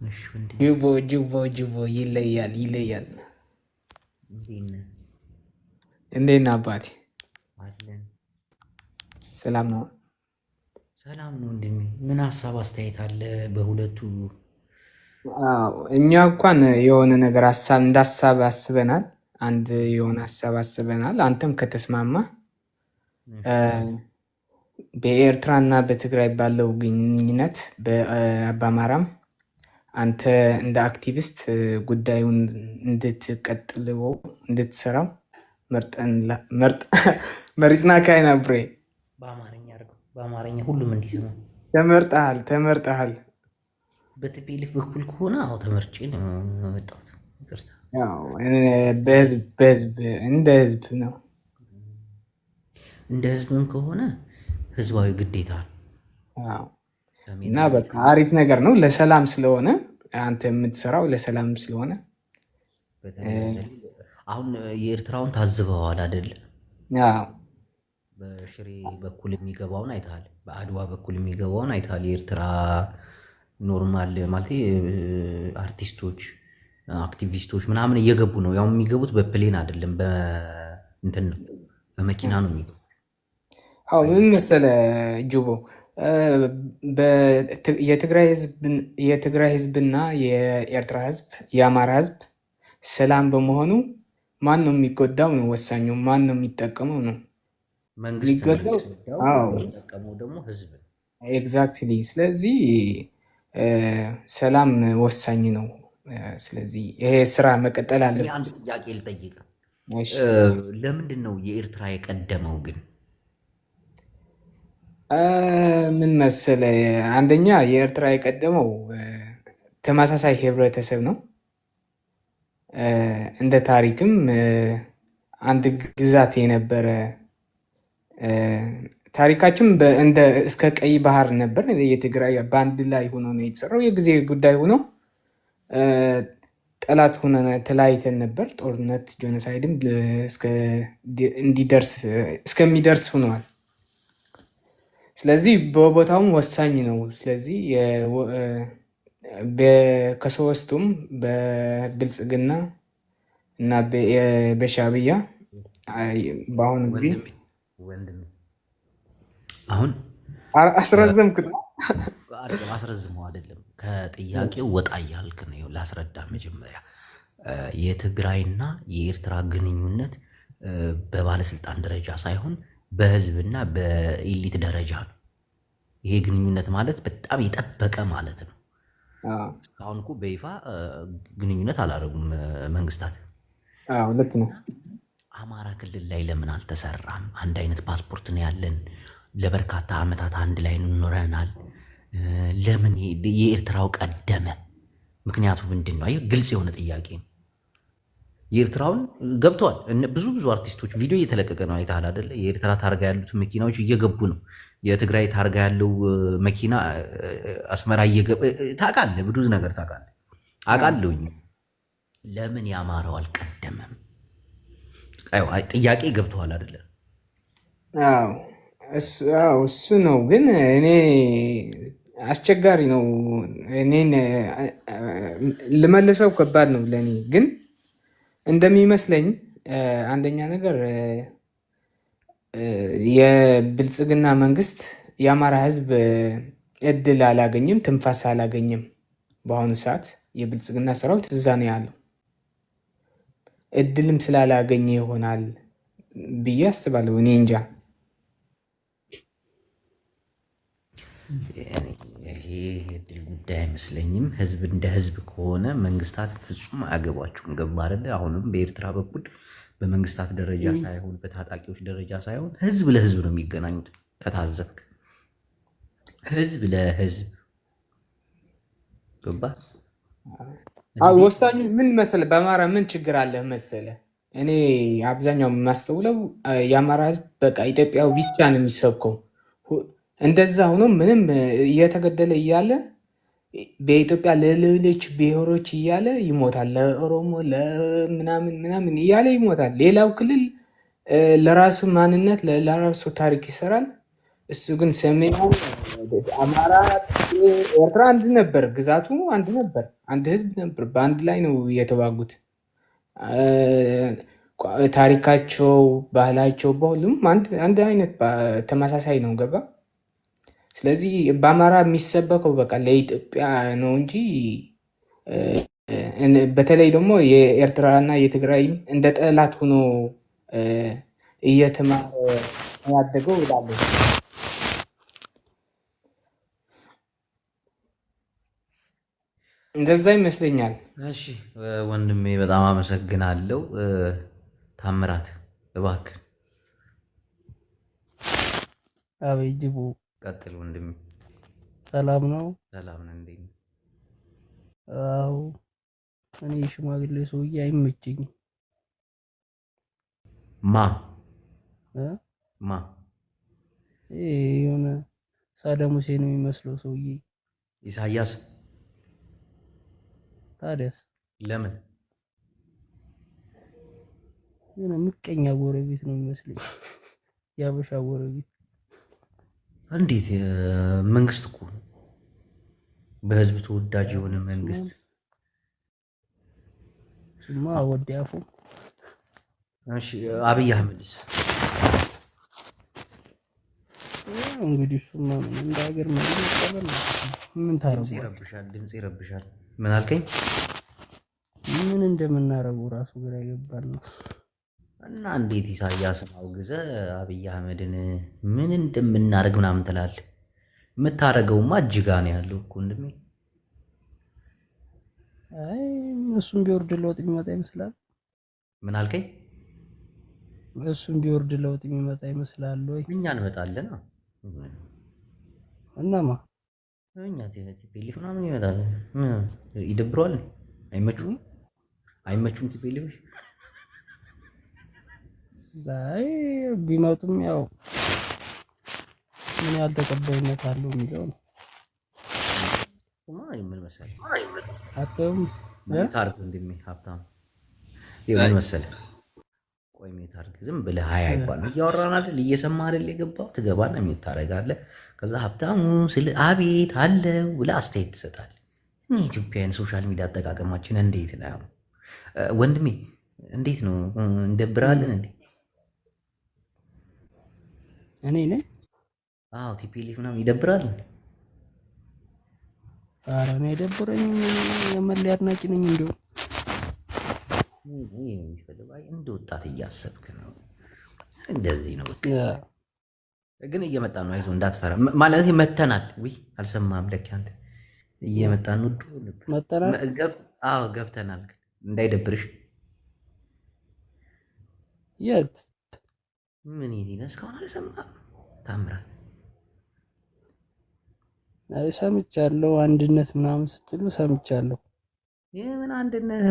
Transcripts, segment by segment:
እሺ ወንድሜ ጅቦ ይለያል። እንዴት ነህ? እንዴት ነህ አባቴ? አለን። ሰላም ነው? ሰላም ነው ወንድሜ። ምን ሀሳብ አስተያየት አለ በሁለቱ? እኛ እንኳን የሆነ ነገር ሀሳብ አስበናል። አንድ የሆነ ሀሳብ አስበናል። አንተም ከተስማማ እሺ በኤርትራና በትግራይ ባለው ግንኙነት በአባማራም አንተ እንደ አክቲቪስት ጉዳዩን እንድትሰራው መርጥና ካይና ብሬ በአማርኛ አድርገው፣ በአማርኛ ሁሉም እንዲሰማ። ተመርጠሃል። በቲፒኤልኤፍ በኩል ከሆነ አዎ ተመርጬ ነው የመጣሁት። ይቅርታ። እንደ ህዝብ ነው። እንደ ህዝብም ከሆነ ህዝባዊ ግዴታ ነው እና በቃ አሪፍ ነገር ነው። ለሰላም ስለሆነ አንተ የምትሰራው ለሰላም ስለሆነ አሁን የኤርትራውን ታዝበዋል አይደለ? አዎ። በሽሬ በኩል የሚገባውን አይተሃል። በአድዋ በኩል የሚገባውን አይተሃል። የኤርትራ ኖርማል ማለት አርቲስቶች፣ አክቲቪስቶች ምናምን እየገቡ ነው። ያው የሚገቡት በፕሌን አይደለም፣ በእንትን ነው፣ በመኪና ነው የሚገቡት። አዎ ምን መሰለህ ጁቦ፣ የትግራይ ህዝብና የኤርትራ ህዝብ የአማራ ህዝብ ሰላም በመሆኑ ማን ነው የሚጎዳው ነው ወሳኙ። ማን ነው የሚጠቀመው ነው መንግስት ነው የሚጠቀመው፣ ደግሞ ህዝብ ነው። ኤግዛክትሊ። ስለዚህ ሰላም ወሳኝ ነው። ስለዚህ ይሄ ስራ መቀጠል አለበት። አንድ ጥያቄ ልጠይቅ። ለምንድን ነው የኤርትራ የቀደመው ግን? ምን መሰለህ፣ አንደኛ የኤርትራ የቀደመው ተመሳሳይ ህብረተሰብ ነው። እንደ ታሪክም አንድ ግዛት የነበረ ታሪካችን እስከ ቀይ ባህር ነበር። የትግራይ በአንድ ላይ ሆኖ ነው የተሰራው። የጊዜ ጉዳይ ሆኖ ጠላት ሆነ ተለያይተን ነበር። ጦርነት ጄኖሳይድም እስከሚደርስ ሆነዋል። ስለዚህ በቦታውም ወሳኝ ነው። ስለዚህ ከሶስቱም በብልጽግና እና በሻዕቢያ በአሁኑ ጊዜ ወንድም አሁን አስረዘምኩት ነው። አስረዝመው አይደለም፣ ከጥያቄው ወጣ እያልክ ነው። ላስረዳ። መጀመሪያ የትግራይና የኤርትራ ግንኙነት በባለስልጣን ደረጃ ሳይሆን በህዝብና በኢሊት ደረጃ ነው። ይሄ ግንኙነት ማለት በጣም የጠበቀ ማለት ነው። አሁን እኮ በይፋ ግንኙነት አላደረጉም መንግስታት። ልክ ነው። አማራ ክልል ላይ ለምን አልተሰራም? አንድ አይነት ፓስፖርት ነው ያለን። ለበርካታ ዓመታት አንድ ላይ ኖረናል። ለምን የኤርትራው ቀደመ? ምክንያቱ ምንድን ነው? ግልጽ የሆነ ጥያቄ ነው። የኤርትራውን ገብተዋል። ብዙ አርቲስቶች ቪዲዮ እየተለቀቀ ነው። አይተሃል አይደለ? የኤርትራ ታርጋ ያሉት መኪናዎች እየገቡ ነው። የትግራይ ታርጋ ያለው መኪና አስመራ እየገባ ታውቃለህ። ብዙ ነገር ታውቃለህ። አውቃለሁኝ። ለምን የአማራው አልቀደመም? ጥያቄ ገብተዋል አይደለ? እሱ ነው። ግን እኔ አስቸጋሪ ነው። እኔን ልመልሰው ከባድ ነው ለእኔ ግን እንደሚመስለኝ አንደኛ ነገር የብልጽግና መንግስት የአማራ ህዝብ እድል አላገኝም፣ ትንፋስ አላገኝም። በአሁኑ ሰዓት የብልጽግና ሰራዊት እዛ ነው ያለው። እድልም ስላላገኘ ይሆናል ብዬ አስባለሁ። እኔ እንጃ። ይሄ እድል ጉዳይ አይመስለኝም። ህዝብ እንደ ህዝብ ከሆነ መንግስታት ፍጹም አያገባቸውም። ገባ አይደለ? አሁንም በኤርትራ በኩል በመንግስታት ደረጃ ሳይሆን በታጣቂዎች ደረጃ ሳይሆን ህዝብ ለህዝብ ነው የሚገናኙት። ከታዘብክ ህዝብ ለህዝብ ገባ። ወሳኙ ምን መሰለህ፣ በአማራ ምን ችግር አለ መሰለህ? እኔ አብዛኛው የማስተውለው የአማራ ህዝብ በቃ ኢትዮጵያዊ ብቻ ነው የሚሰብከው። እንደዛ ሆኖ ምንም እየተገደለ እያለ በኢትዮጵያ ለሌሎች ብሔሮች እያለ ይሞታል። ለኦሮሞ ለምናምን እያለ ይሞታል። ሌላው ክልል ለራሱ ማንነት ለራሱ ታሪክ ይሰራል። እሱ ግን ሰሜኑ አማራ፣ ኤርትራ አንድ ነበር፣ ግዛቱ አንድ ነበር፣ አንድ ህዝብ ነበር። በአንድ ላይ ነው የተዋጉት። ታሪካቸው፣ ባህላቸው በሁሉም አንድ አይነት ተመሳሳይ ነው። ገባ? ስለዚህ በአማራ የሚሰበከው በቃ ለኢትዮጵያ ነው እንጂ በተለይ ደግሞ የኤርትራና የትግራይ እንደ ጠላት ሆኖ እየተማረ ያደገው ይላሉ። እንደዛ ይመስለኛል። እሺ ወንድሜ በጣም አመሰግናለሁ። ታምራት እባክህ። አቤት ጅቡ፣ ቀጥል ወንድሜ። ሰላም ነው? ሰላም ነህ? እንዴት ነህ? አዎ፣ እኔ ሽማግሌ ሰውዬ አይመቸኝም። ማ ማ የሆነ ሳዳም ሁሴን የሚመስለው ሰውዬ። ኢሳያስ። ታዲያስ ለምን? የሆነ ምቀኛ ጎረቤት ነው የሚመስለኝ፣ የአበሻ ጎረቤት። እንዴት? መንግስት እኮ በህዝብ ተወዳጅ የሆነ መንግስት። ስማ ወዲ አፉ። እሺ አብይ አህመድስ? እንግዲህ እሱማ እንደ ሀገር ምን ታረጉ? ድምፅ ይረብሻል። ምን አልከኝ? ምን እንደምናረገው ራሱ ግራ ይገባል ነው። እና እንዴት ኢሳያስን አውግዘ አብይ አህመድን ምን እንደምናደርግ ምናምን ትላለህ? የምታረገውማ እጅጋ ነው ያለው እኮ ወንድሜ። አይ እሱም ቢወርድ ለውጥ የሚመጣ ይመስላል። ምን አልከኝ? እሱም ቢወርድ ለውጥ የሚመጣ ይመስላል ወይ? እኛ እንመጣለን። እናማ እኛ ቲፒኤልኤፍ ምናምን ይመጣል። ይደብረዋል። አይመቹም ቲፒኤልኤፍ። አይ ቢመጡም ያው ምን ያህል ተቀባይነት አለው የሚለው ነው። ምን መሰለህ አተውም ታርግ እንደሚ ሀብታም ምን መሰለህ፣ ቆይ ታርግ ዝም ብለህ ሀይ አይባልም። እያወራን አይደል? እየሰማህ አይደል? የገባው ትገባለህ፣ የሚውት ታደርጋለህ። ከዛ ሀብታሙ ስለ አቤት አለው ብለህ አስተያየት ትሰጣለህ። እኔ ኢትዮጵያን ሶሻል ሚዲያ አጠቃቀማችን እንዴት ነው ወንድሜ? እንዴት ነው? እንደብራለን እንዴ? እኔ ነኝ? አዎ ቲፒኤልኤፍ ምናምን ይደብራል እንዴ? ኧረ እኔ አይደብረኝም። የመለያ አድናቂ ነኝ። እንደው እንደ ወጣት እያሰብክ ነው። እንደዚህ ነው ግን እየመጣ ነው። አይዞህ እንዳትፈራ ማለት መተናል። ውይ አልሰማህም? ለካ አንተ እየመጣን ነው። መተናል? አዎ ገብተናል። እንዳይደብርሽ። የት? ምን ይሄን እስካሁን አልሰማህም? ታምራት ሰምቻለሁ። አንድነት ምናምን ስትሉ ሰምቻለሁ። የምን አንድነት?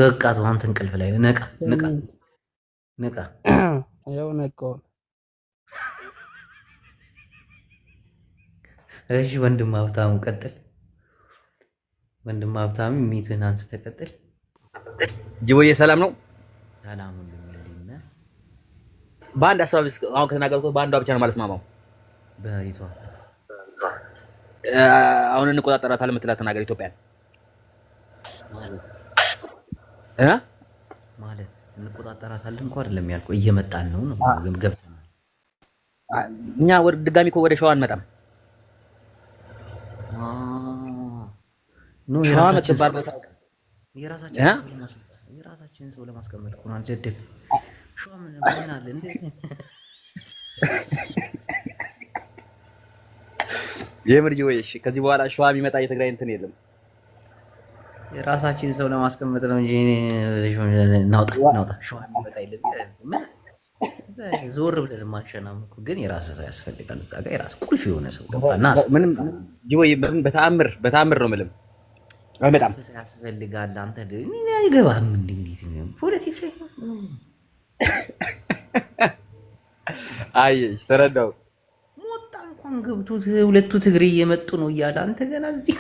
በቃ ተው አንተ እንቅልፍ ላይ ነቃ ነቃ ነቃ። ያው ነቃው። እሺ ወንድም ሀብታሙ ቀጥል። ወንድም ሀብታሙ ሚትህን አንስተህ ቀጥል። ጅቦዬ ሰላም ነው? ሰላም ሁሉ በአንድ ሀሳብ አሁን ከተናገርኩት በአንዷ ብቻ ነው ማለት ማማው። በይቷ አሁን እንቆጣጠራታለን የምትላት ተናገር። ኢትዮጵያን ማለት እንቆጣጠራታለን እንኳን አይደለም ያልኩህ፣ እየመጣን ነው ነው ገብተናል። እኛ ወደ ድጋሚ እኮ ወደ ሸዋ አንመጣም። ኖ ሸዋ መጥባር ቦታ የራሳችንን ሰው ለማስቀመጥ እኮ ነው። አንጀደብ ሸዋ ምን አለ እንዴ? የምርጅ ወይ እሺ፣ ከዚህ በኋላ ሸዋ የሚመጣ የትግራይ እንትን የለም። የራሳችን ሰው ለማስቀመጥ ነው እንጂ ናውጣ ሸዋ የሚመጣ የለም። ዞር ብለን ማንሸናም እኮ ግን የራስ ሰው ያስፈልጋል። እዛ ጋር የራስ ቁልፍ የሆነ ሰው ገባና ምንም ጅቦይ በተአምር ነው የምልም አይመጣም ያስፈልጋል። አንተ እኔ አይገባህም እንዴ? እንዴት ነው ፖለቲካ? አየሽ፣ ተረዳው። ሞጣ እንኳን ገብቶት ሁለቱ ትግሬ እየመጡ ነው እያለ አንተ ገና እዚህ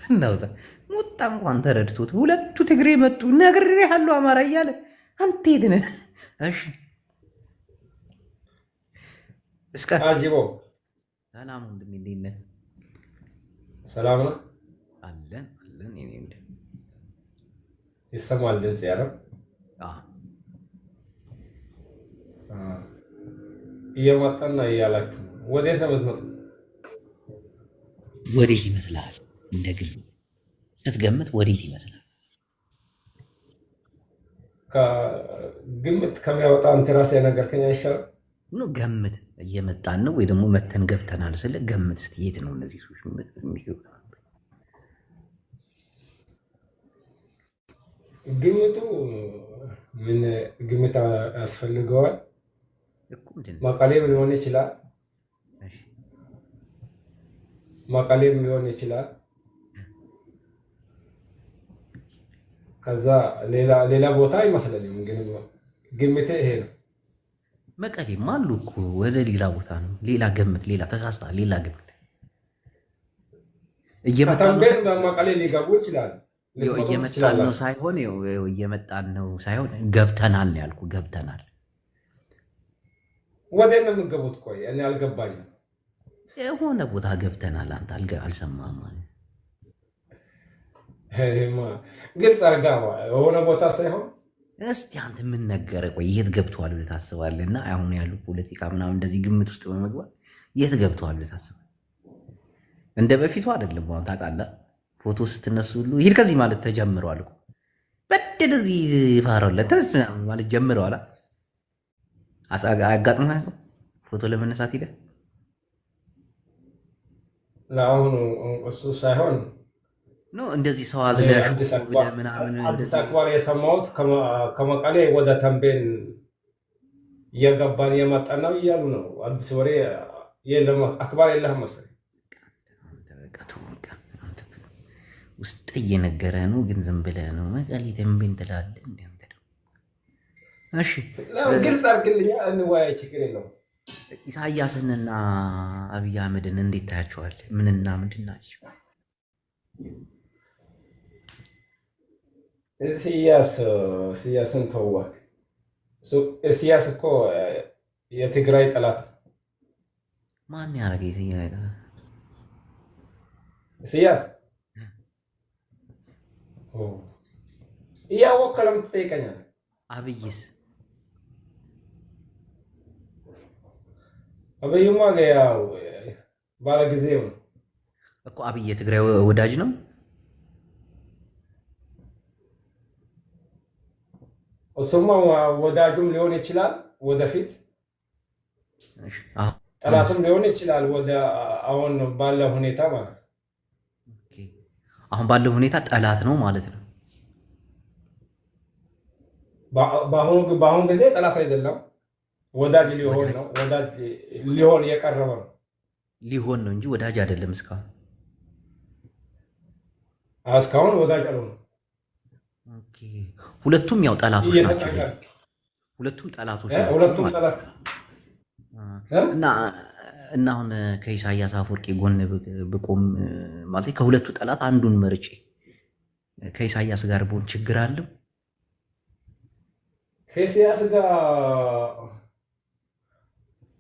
እናውጣ። ሞጣ እንኳን ተረድቶት ሁለቱ ትግሬ መጡ ነግሬሃለሁ አማራ እያለ አንተ የት ነህ? እሺ እስከ አጂቦ ሰላም ወንድሜ፣ እንዴት ነህ? ሰላም ነው አለን አለን። የኔ ወንድ ይሰማል ድምጽ ያለው እየመጣን ነው እያላችሁ ወዴት ነው የምትመጡት? ወዴት ይመስልሃል? እንደ ግል ስትገምት ወዴት ይመስላል? ግምት ከሚያወጣ አንተ ራስህ የነገርከኝ አይሻልም? ገምት። እየመጣን ነው ወይ ደግሞ መተን ገብተናል ስለ ገምት እስኪ የት ነው እነዚህ ሰዎች የሚገቡ? ግምቱ ምን ግምት ያስፈልገዋል? መቀሌም ሊሆን ይችላል፣ መቀሌም ሊሆን ይችላል። ከዛ ሌላ ቦታ አይመስለኝም። ግን ግምቴ ይሄ ነው። መቀሌም አሉ እኮ ወደ ሌላ ቦታ ነው። ሌላ ገምት፣ ሌላ ተሳስታ፣ ሌላ ግምት። ከተንቤን በመቀሌ ሊገቡ ይችላል። እየመጣን ነው ሳይሆን እየመጣን ነው ሳይሆን ገብተናል ነው ያልኩ። ገብተናል። ወዴት ነው የምትገቡት? ቆይ እኔ አልገባኝም። የሆነ ቦታ ገብተናል። አንተ አልሰማህም ማለት ግልጽ አድርጋ የሆነ ቦታ ሳይሆን እስቲ አንተ ምን ነገረ? ቆይ የት ገብተዋል ብለህ ታስባለህ? እና አሁን ያሉ ፖለቲካ ምናምን እንደዚህ ግምት ውስጥ በመግባት የት ገብተዋል ብለህ ታስባለህ? እንደ በፊቱ አይደለም። አሁን ታውቃለህ፣ ፎቶ ስትነሱ ሁሉ ሂድ ከዚህ ማለት ተጀምረዋል እኮ በደል እዚህ ይፋራል ተነስ ማለት ጀምረዋል። አጋጥመህ ፎቶ ለመነሳት ሂደህ ለአሁኑ እሱ ሳይሆን ነው እንደዚህ ሰው አዝለሽ ምናምን አዲስ አክባር የሰማሁት ከመቀሌ ወደ ተንቤን እየገባን እየመጣን ነው እያሉ ነው። አዲስ ወሬ የለም። አክባር የለህም መሰለኝ። ውስጥ እየነገረ ነው፣ ግን ዝም ብለህ ነው መቀሌ ተንቤን ትላለህ። እሺ ግልጽ አድርግልኛ፣ እንወያይ። ችግር የለውም። ኢሳያስንና አብይ አህመድን እንዴት ታያቸዋል? ምንና ምንድን ናቸው? ኢሳያስን ተዋል። ኢሳያስ እኮ የትግራይ ጠላት ነው። ማን ያደረገ የትግራይ ጠላት? ኢሳያስ እያወቅህ ለምን ትጠይቀኛለህ? አብይስ? አብይማ ያው ባለጊዜው ነው እኮ። አብይ የትግራይ ወዳጅ ነው። እሱማ ወዳጁም ሊሆን ይችላል ወደፊት፣ ጠላቱም ሊሆን ይችላል አሁን ባለው ሁኔታ ማለት ነው። አሁን ባለው ሁኔታ ጠላት ነው ማለት ነው። በአሁኑ ጊዜ ጠላት አይደለም፣ ወዳጅ ሊሆን ነው። ወዳጅ ሊሆን የቀረበ ነው። ሊሆን ነው እንጂ ወዳጅ አይደለም። እስካሁን ወዳጅ አልሆነም። ሁለቱም ያው ጠላቶች ናቸው። ሁለቱም ጠላቶች ናቸው እና አሁን ከኢሳያስ አፈወርቂ ጎን ብቆም ማለት ከሁለቱ ጠላት አንዱን መርጬ ከኢሳያስ ጋር ብሆን ችግር አለው? ከኢሳያስ ጋር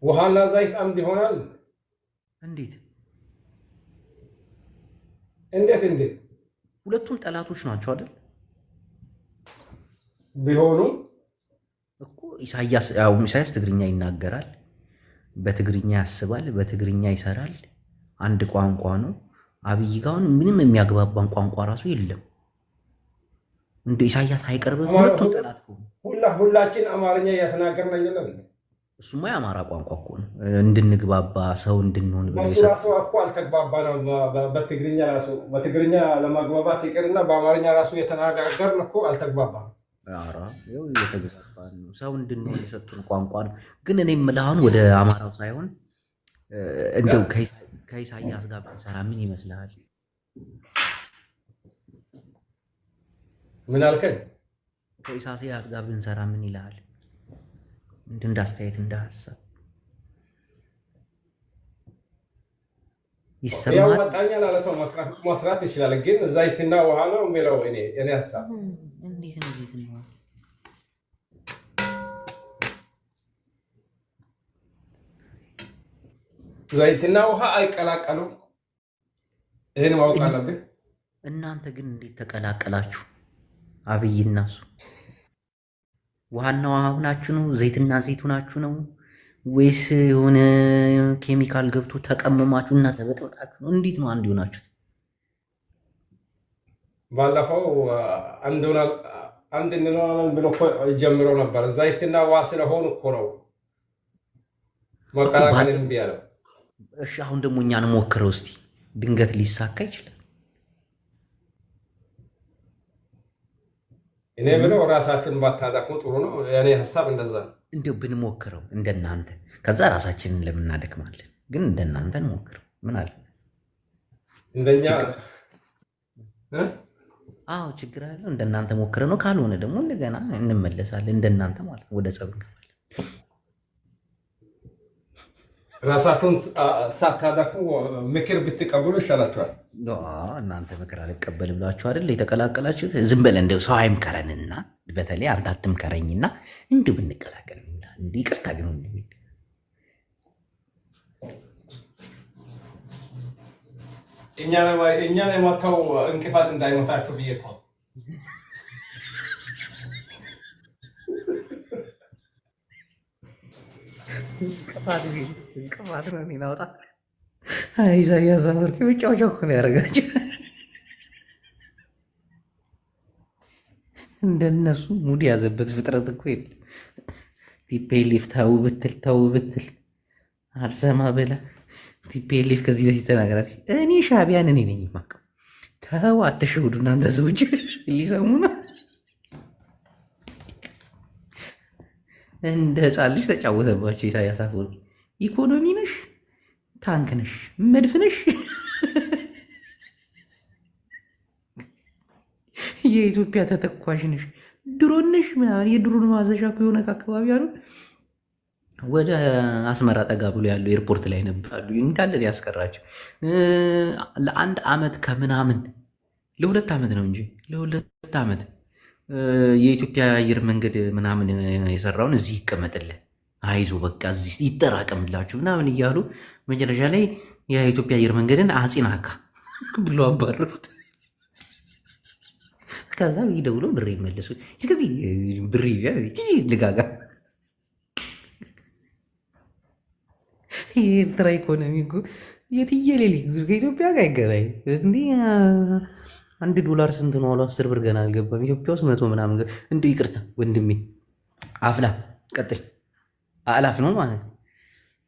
ውሃና ዘይት አምድ ይሆናል። እንዴት እንዴት? ሁለቱም ጠላቶች ናቸው አይደል? ቢሆኑ እኮ ኢሳያስ ትግርኛ ይናገራል፣ በትግርኛ ያስባል፣ በትግርኛ ይሰራል። አንድ ቋንቋ ነው። አብይ ጋር ምንም የሚያግባባን ቋንቋ ራሱ የለም። እንደ ኢሳያስ አይቀርብም። ሁለቱም ጠላት እኮ ሁላችን አማርኛ እያተናገርን አይደለም። እሱማ የአማራ ቋንቋ እኮ ነው፣ እንድንግባባ ሰው እንድንሆን ራሱ እኮ አልተግባባ ነው። በትግርኛ ለማግባባት ይቅርና በአማርኛ ራሱ የተነጋገርን እኮ አልተግባባ ነው። እየተግባባ ነው። ሰው እንድንሆን የሰጡን ቋንቋ ነው። ግን እኔ የምልህ አሁን ወደ አማራው ሳይሆን እንደው ከኢሳያስ ጋር ብንሰራ ምን ይመስልሃል? ምን አልከኝ? ከኢሳያስ ጋር ብንሰራ ምን ይልሃል? እንዳስተያየት እንዳሀሳብ ይሰማል። ያወጣኛል አለ ሰው መስራት ይችላል። ግን ዘይትና ውሃ ነው የሚለው እኔ ሀሳብ። እንዴት ነው ዘይትና ዘይትና ውሃ አይቀላቀሉም። ይህን ማወቅ አለብህ። እናንተ ግን እንዴት ተቀላቀላችሁ? አብይና እሱ ውሃና ውሃ ናችሁ ነው? ዘይትና ዘይቱ ናችሁ ነው? ወይስ የሆነ ኬሚካል ገብቶ ተቀመማችሁ እና ተበጥበጣችሁ ነው? እንዴት ነው አንድ ሆናችሁት? ባለፈው አንድ እንሆናለን ብሎ ጀምሮ ነበር። ዘይትና ውሃ ስለሆኑ እኮ ነው መቀላቀል እምቢ ያለው። እሺ አሁን ደግሞ እኛን ሞክረው እስቲ፣ ድንገት ሊሳካ ይችላል። እኔ ብለው ራሳችን ባታዳክሙ ጥሩ ነው። የኔ ሀሳብ እንደዛ ነው። እንዲያው ብንሞክረው እንደናንተ፣ ከዛ ራሳችንን ለምናደክማለን። ግን እንደናንተ እንሞክረው። ምን አለ እንደኛ? አዎ ችግር አለው። እንደናንተ ሞክረ ነው። ካልሆነ ደግሞ እንደገና እንመለሳለን። እንደናንተ ማለት ወደ ጸብ እንገባለን። ራሳችሁን ሳታዳክሙ ምክር ብትቀበሉ ይሻላችኋል። እናንተ ምክር አልቀበል ብላችሁ አይደል የተቀላቀላችሁት? ዝም በለ እንደው ሰው አይምከረንና፣ በተለይ አንተ አትምከረኝና እንዲሁ ብንቀላቀል ይቅርታ። ግን እኛን የማታው እንቅፋት እንዳይመታችሁ ብዬ ነው። እንቅፋት ነው ናውጣ ኢሳያስ አፈወርቂ ብቻዎች እኮ ነው ያደረጋቸው። እንደነሱ ሙድ ያዘበት ፍጥረት እኮ የለ። ቲፔሊፍ ተው ብትል አልሰማ ብላ ቲፔሊፍ ከዚህ በፊት ተናግራለች። እኔ ሻዕቢያን እኔ ነኝ የማውቀው። ተው አትሸውዱ እናንተ ሰዎች፣ ሊሰሙ ነው። እንደ ሕፃን ልጅ ተጫወተባቸው ኢሳያስ አፈወርቂ። ኢኮኖሚ ነሽ፣ ታንክ ነሽ፣ መድፍ ነሽ፣ የኢትዮጵያ ተተኳሽ ነሽ፣ ድሮን ነሽ ምናምን። የድሮን ማዘዣ የሆነ አካባቢ አሉ። ወደ አስመራ ጠጋ ብሎ ያለው ኤርፖርት ላይ ነበሩ እንዳለን ያስቀራቸው። ለአንድ ዓመት ከምናምን ለ2 ዓመት ነው እንጂ ለ2 ዓመት የኢትዮጵያ አየር መንገድ ምናምን የሰራውን እዚህ ይቀመጥልን፣ አይዞ በቃ እዚህ ይጠራቀምላችሁ ምናምን እያሉ መጨረሻ ላይ የኢትዮጵያ አየር መንገድን አፂናካ ብሎ አባረሩት። ከዛ ደውሎ ብሬ ይመለሱ ከዚህ ብሬ ልጋጋ። የኤርትራ ኢኮኖሚ የትየሌሊ ከኢትዮጵያ ጋር አይገባኝ እንዲህ $1 ስንት ነው አሉ? 10 ብር ገና አልገባም። ኢትዮጵያ ውስጥ 100 ምናምን እንደ ይቅርታ ወንድሜ አፍላ ቀጥል። አላፍ ነው ማለት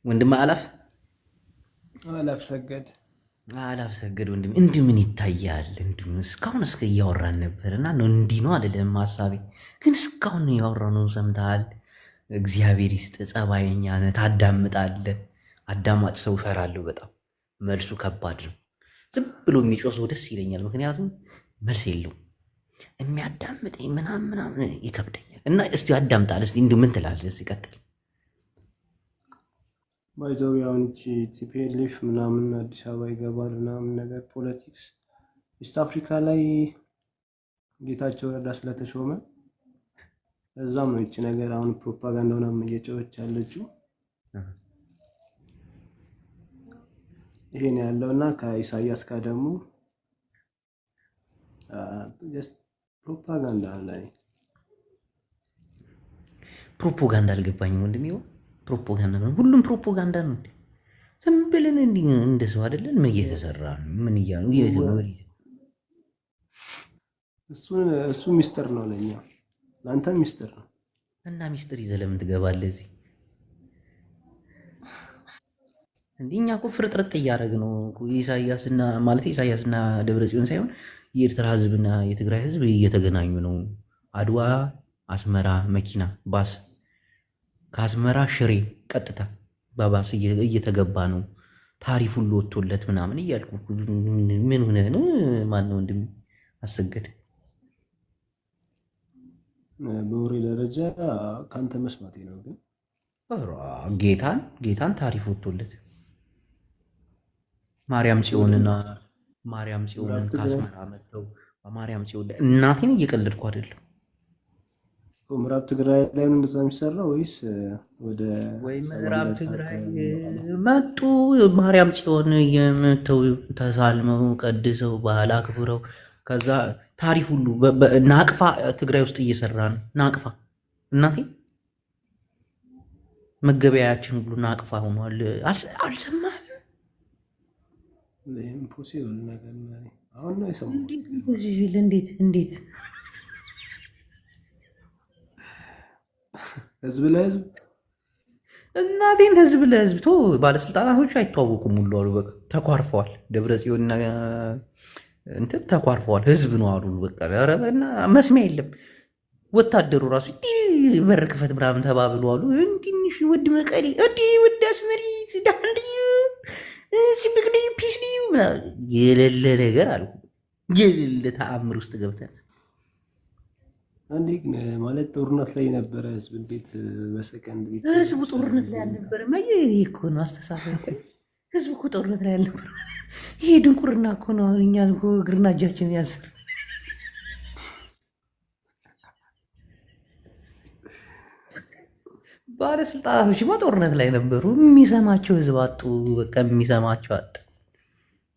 ወንድም አላፍ ሰገድ ወንድሜ እንዲህ ምን ይታያል? እንዲህ እስካሁን እስከ እያወራን ነበር እና ነው እንዲህ ነው አይደለም ሀሳቤ፣ ግን እስካሁን ያወራነው ሰምተሃል? እግዚአብሔር ይስጥ፣ ጸባየኛ ነህ፣ ታዳምጣለህ። አዳማጭ ሰው እፈራለሁ በጣም። መልሱ ከባድ ነው። ዝም ብሎ የሚጮህ ሰው ደስ ይለኛል፣ ምክንያቱም መልስ የለውም። የሚያዳምጠኝ ምናምን ይከብደኛል። እና እስቲ አዳምጣል። እስቲ እንዲሁ ምን ትላለህ? እስቲ ቀጥል። ባይዘው ያውን ቲፒኤልኤፍ ምናምን አዲስ አበባ ይገባል ምናምን ነገር ፖለቲክስ ኢስት አፍሪካ ላይ ጌታቸው ረዳ ስለተሾመ እዛም ነው ይቺ ነገር አሁን ፕሮፓጋንዳ ምናምን እየጮኸች ያለችው። ይሄን ያለውና ከኢሳያስ ጋር ደግሞ ፕሮፓጋንዳ አልገባኝም ወንድሜ። ፕሮፓጋንዳ ነው፣ ሁሉም ፕሮፓጋንዳ ነው። ዝም ብለን እንደ ሰው አይደለን። ምን እየተሰራ ነው? ምን እያሉ እሱ ሚስጥር ነው ለኛ፣ ለአንተ ሚስጥር ነው። እና ሚስጥር ይዘህ ለምን ትገባለህ እዚህ? እኛ እኮ ፍርጥርጥ እያደረግን ነው። ኢሳያስና ደብረጽዮን ሳይሆን የኤርትራ ህዝብና የትግራይ ህዝብ እየተገናኙ ነው። አድዋ አስመራ መኪና ባስ፣ ከአስመራ ሽሬ ቀጥታ በባስ እየተገባ ነው። ታሪፍ ሁሉ ወጥቶለት ምናምን እያልኩ ምን ሆነ ነው? ማነው ወንድም አሰገድ? በወሬ ደረጃ ከአንተ መስማቴ ነው። ግን ጌታን ታሪፍ ወጥቶለት ማርያም ጽዮንን ከአስመራ መጥተው ማርያም ጽዮን እናቴን እየቀለድኩ አይደለም። ምዕራብ ትግራይ ላይ ነው እንደዛ የሚሰራው ወይስ ወደ ወይ ሰባ ምዕራብ እንደርታ ትግራይ አካባቢ ይመጣል? መጡ። ማርያም ጽዮን የምተው ተሳልመው ቀድሰው ባህል አክብረው ከዛ ታሪፍ ሁሉ ናቅፋ ትግራይ ውስጥ እየሰራ ነው። ናቅፋ እናቴ መገበያያችን ሁሉ ናቅፋ ሆኗል። አልሰማህም? ኢምፖሲብል ነገር ነው። አሁን ነው የሰማሁት። እንዴት ህዝብ ለህዝብ እናቴን ህዝብ ለህዝብ ቶ ባለስልጣናቶች አይተዋወቁም ሁሉ አሉ። በቃ ተኳርፈዋል። ደብረ ጽዮንና እንትን ተኳርፈዋል። ህዝብ ነው አሉ። በቃ ኧረ እና መስሚያ የለም። ወታደሩ ራሱ በር ክፈት ምናምን ተባብሎ አሉ። ትንሽ ወድ መቀሌ ወድ አስመሪት ዳንድ ሲብቅ ፒስ የሌለ ነገር አሉ። የሌለ ተአምር ውስጥ ገብተን አንዴ ግን ማለት ጦርነት ላይ የነበረ ህዝብ እንዴት በሰከንድ ህዝቡ ጦርነት ላይ አልነበረም። ይሄ እኮ ነው አስተሳሰብ። ህዝቡ እኮ ጦርነት ላይ አልነበረም። ይሄ ድንቁርና እኮ ነው። አሁን እኛ እግርና እጃችን ያስር ባለስልጣናቶችማ ጦርነት ላይ ነበሩ። የሚሰማቸው ህዝብ አጡ። በቃ የሚሰማቸው አጡ።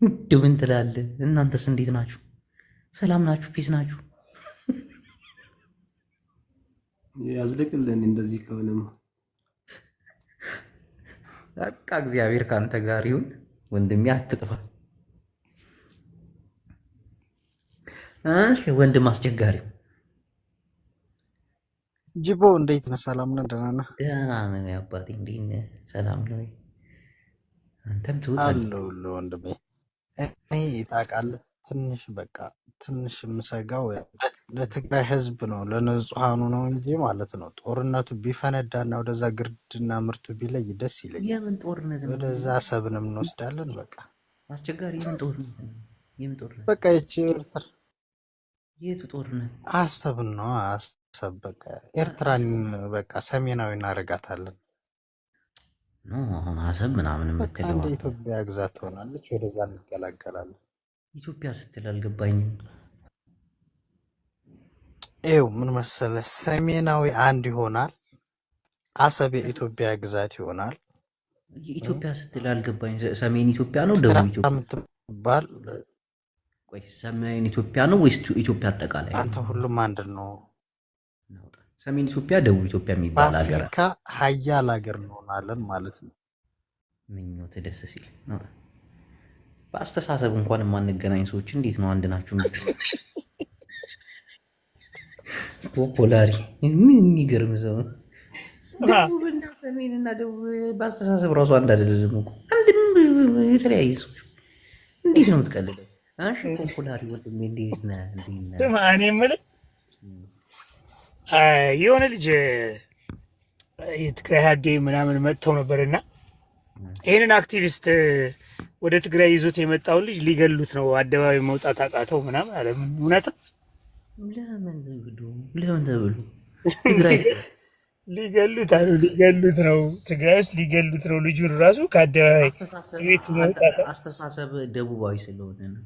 እንደው ምን ትላለህ? እናንተስ እንዴት ናችሁ? ሰላም ናችሁ? ፒስ ናችሁ? ያዝልቅልን። እንደዚህ ከሆነም በቃ እግዚአብሔር ከአንተ ጋር ይሁን ወንድሜ፣ አትጥፋ። እሺ ወንድም አስቸጋሪው ጅቦ እንዴት ነህ? ሰላም ነህ? ደህና ነህ? ደህና ነው አባቴ። እንዴት ነህ? ሰላም ነው? አንተም ትውጣለህ አለሁልህ ወንድሜ። እኔ ታውቃለህ ትንሽ በቃ ትንሽ የምሰጋው ለትግራይ ህዝብ ነው ለንጹሐኑ ነው እንጂ ማለት ነው። ጦርነቱ ቢፈነዳና ወደዛ ግርድና ምርቱ ቢለይ ደስ ይለኛል። የምን ጦርነት ነው? ወደዛ አሰብንም እንወስዳለን። በቃ አስቸጋሪ የምን ጦርነት ነው? የምን ጦርነት? በቃ ይቺ ኤርትራ የቱ ጦርነት? አሰብን ነው አሰብ። በቃ ኤርትራን በቃ ሰሜናዊ እናደርጋታለን። አሁን አሰብ ምናምን በቃ እንደ ኢትዮጵያ ግዛት ትሆናለች። ወደዛ እንገላገላለን። ኢትዮጵያ ስትል አልገባኝም። ይኸው ምን መሰለህ፣ ሰሜናዊ አንድ ይሆናል። አሰብ የኢትዮጵያ ግዛት ይሆናል። ኢትዮጵያ ስትል አልገባኝ። ሰሜን ኢትዮጵያ ነው ደቡብ ኢትዮጵያ የምትባል? ቆይ ሰሜን ኢትዮጵያ ነው ወይስ ኢትዮጵያ አጠቃላይ? አንተ ሁሉም አንድ ነው። ሰሜን ኢትዮጵያ፣ ደቡብ ኢትዮጵያ የሚባል ሀገር በአፍሪካ ሀያል ሀገር እንሆናለን ማለት ነው። ምኞት ደስ ሲል በአስተሳሰብ እንኳን የማንገናኝ ሰዎች እንዴት ነው አንድ ናችሁ? ፖፖላሪ ምን የሚገርም ሰው ነው። ደቡብና ሰሜንና ደቡብ በአስተሳሰብ ራሱ አንድ አይደለም እኮ። አንድም የተለያየ ሰዎች እንዴት ነው የምትቀልለው? ፖፖላሪ ወንድሜ እንዴት ነህ? ስማ እኔ የምልህ የሆነ ልጅ የትግራይ ሀዴ ምናምን መጥተው ነበርና ይህንን አክቲቪስት ወደ ትግራይ ይዞት የመጣውን ልጅ ሊገሉት ነው፣ አደባባይ መውጣት አቃተው ምናምን አለ። እውነት ለምን ተብሎ ትግራይ ሊገሉት አሉ። ሊገሉት ነው፣ ትግራይ ውስጥ ሊገሉት ነው። ልጁን ራሱ ከአደባባይ ቤት መውጣት አስተሳሰብ ደቡባዊ ስለሆነ ነው።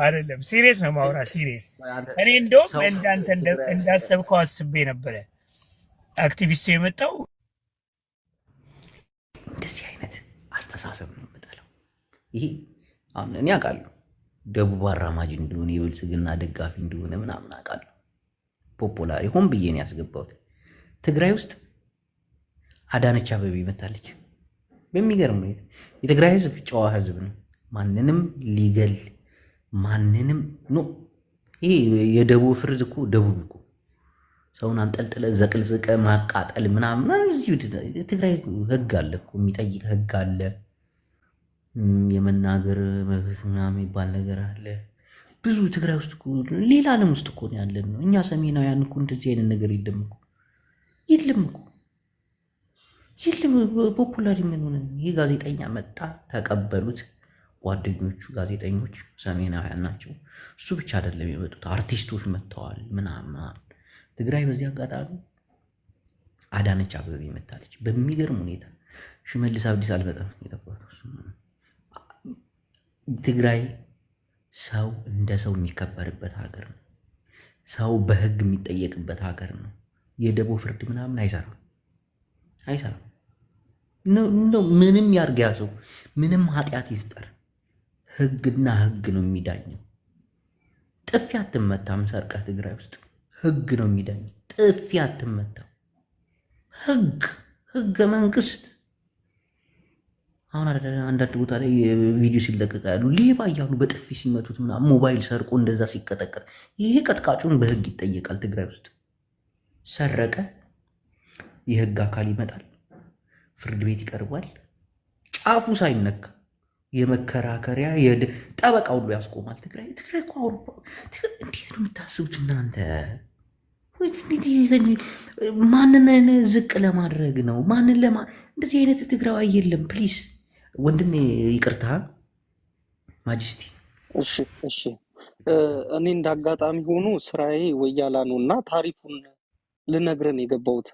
አይደለም፣ ሲሪየስ ነው ማውራ ሲሪየስ። እኔ እንደውም እንዳንተ እንዳሰብከው አስቤ ነበረ። አክቲቪስቱ የመጣው እንደዚህ አይነት አስተሳሰብ ነው የምጠላው። ይሄ አሁን እኔ አውቃለሁ ደቡብ አራማጅ እንደሆነ የብልጽግና ደጋፊ እንደሆነ ምናምን አውቃለሁ። ፖፖላሪ ሆን ብዬ ነው ያስገባሁት። ትግራይ ውስጥ አዳነች አቤቤ መታለች። በሚገርም የትግራይ ህዝብ ጨዋ ህዝብ ነው። ማንንም ሊገል ማንንም ኖ ይሄ የደቡብ ፍርድ እኮ ደቡብ እኮ ሰውን አንጠልጥለ ዘቅልዝቀ ማቃጠል ምናምን እዚሁ ትግራይ ህግ አለ እኮ የሚጠይቅ ህግ አለ። የመናገር መብት ምናምን የሚባል ነገር አለ። ብዙ ትግራይ ውስጥ እኮ ሌላ ዓለም ውስጥ እኮ ነው ያለን ነው። እኛ ሰሜናውያን እኮ እንደዚህ አይነት ነገር የለም እኮ የለም እኮ የለም። ፖፑላሪ ምን ሆነ? ይህ ጋዜጠኛ መጣ፣ ተቀበሉት። ጓደኞቹ ጋዜጠኞች ሰሜናውያን ናቸው። እሱ ብቻ አይደለም የመጡት አርቲስቶች መጥተዋል ምናምን። ትግራይ በዚህ አጋጣሚ አዳነች አቤቤ መታለች በሚገርም ሁኔታ። ሽመልስ አብዲስ አልመጣም የጠፋው። ትግራይ ሰው እንደ ሰው የሚከበርበት ሀገር ነው። ሰው በህግ የሚጠየቅበት ሀገር ነው። የደቦ ፍርድ ምናምን አይሰራም። ምንም ያርግ ያ ሰው ምንም ኃጢአት ይፍጠር ህግና ህግ ነው የሚዳኘው። ጥፊ አትመታም። ሰርቀህ ትግራይ ውስጥ ህግ ነው የሚዳኘው። ጥፊ አትመታም። ህገ መንግስት። አሁን አንዳንድ ቦታ ላይ ቪዲዮ ሲለቀቅ ያሉ ሌባ እያሉ በጥፊ ሲመቱት ምናምን ሞባይል ሰርቆ እንደዛ ሲቀጠቀጥ፣ ይሄ ቀጥቃጩን በህግ ይጠየቃል። ትግራይ ውስጥ ሰረቀ፣ የህግ አካል ይመጣል፣ ፍርድ ቤት ይቀርባል። ጫፉ ሳይነካ የመከራከሪያ ጠበቃ ሁሉ ያስቆማል። ትግራይ እኮ አውሮፓ። እንዴት ነው የምታስቡት እናንተ? ማንን ዝቅ ለማድረግ ነው? እንደዚህ አይነት ትግራዋይ የለም። ፕሊዝ ወንድሜ ይቅርታ ማጅስቲ። እሺ እኔ እንደ አጋጣሚ ሆኖ ስራዬ ወያላ ነው እና ታሪፉን ልነግረን የገባሁት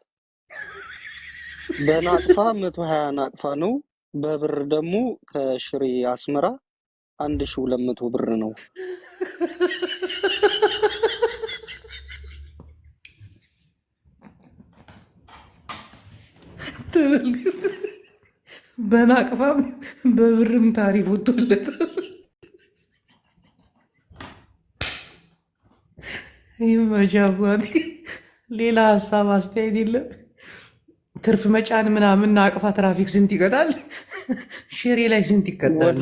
በናቅፋ 120 ናቅፋ ነው። በብር ደግሞ ከሽሬ አስመራ 1200 ብር ነው። በናቅፋም በብርም ታሪፍ ወጥቶለታል። ይመጃባት። ሌላ ሀሳብ አስተያየት የለም። ትርፍ መጫን ምናምን ናቅፋ ትራፊክ ስንት ይቀጣል? ሽሬ ላይ ስንት ይቀጣል?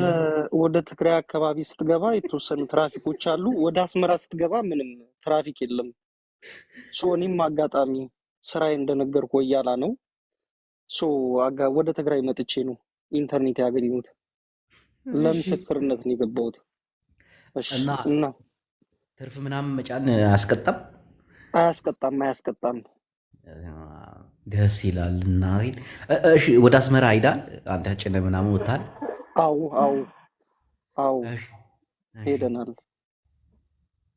ወደ ትግራይ አካባቢ ስትገባ የተወሰኑ ትራፊኮች አሉ። ወደ አስመራ ስትገባ ምንም ትራፊክ የለም። እኔም አጋጣሚ ስራዬ እንደነገርኩ ወያላ ነው። ወደ ትግራይ መጥቼ ነው ኢንተርኔት ያገኘሁት። ለምስክርነት ነው የገባሁት። እና ትርፍ ምናምን መጫን አያስቀጣም? አያስቀጣም። ደስ ይላል። እና እሺ፣ ወደ አስመራ ሄዳል አንተ ጭነ ምናምን ወታል? አዎ ሄደናል።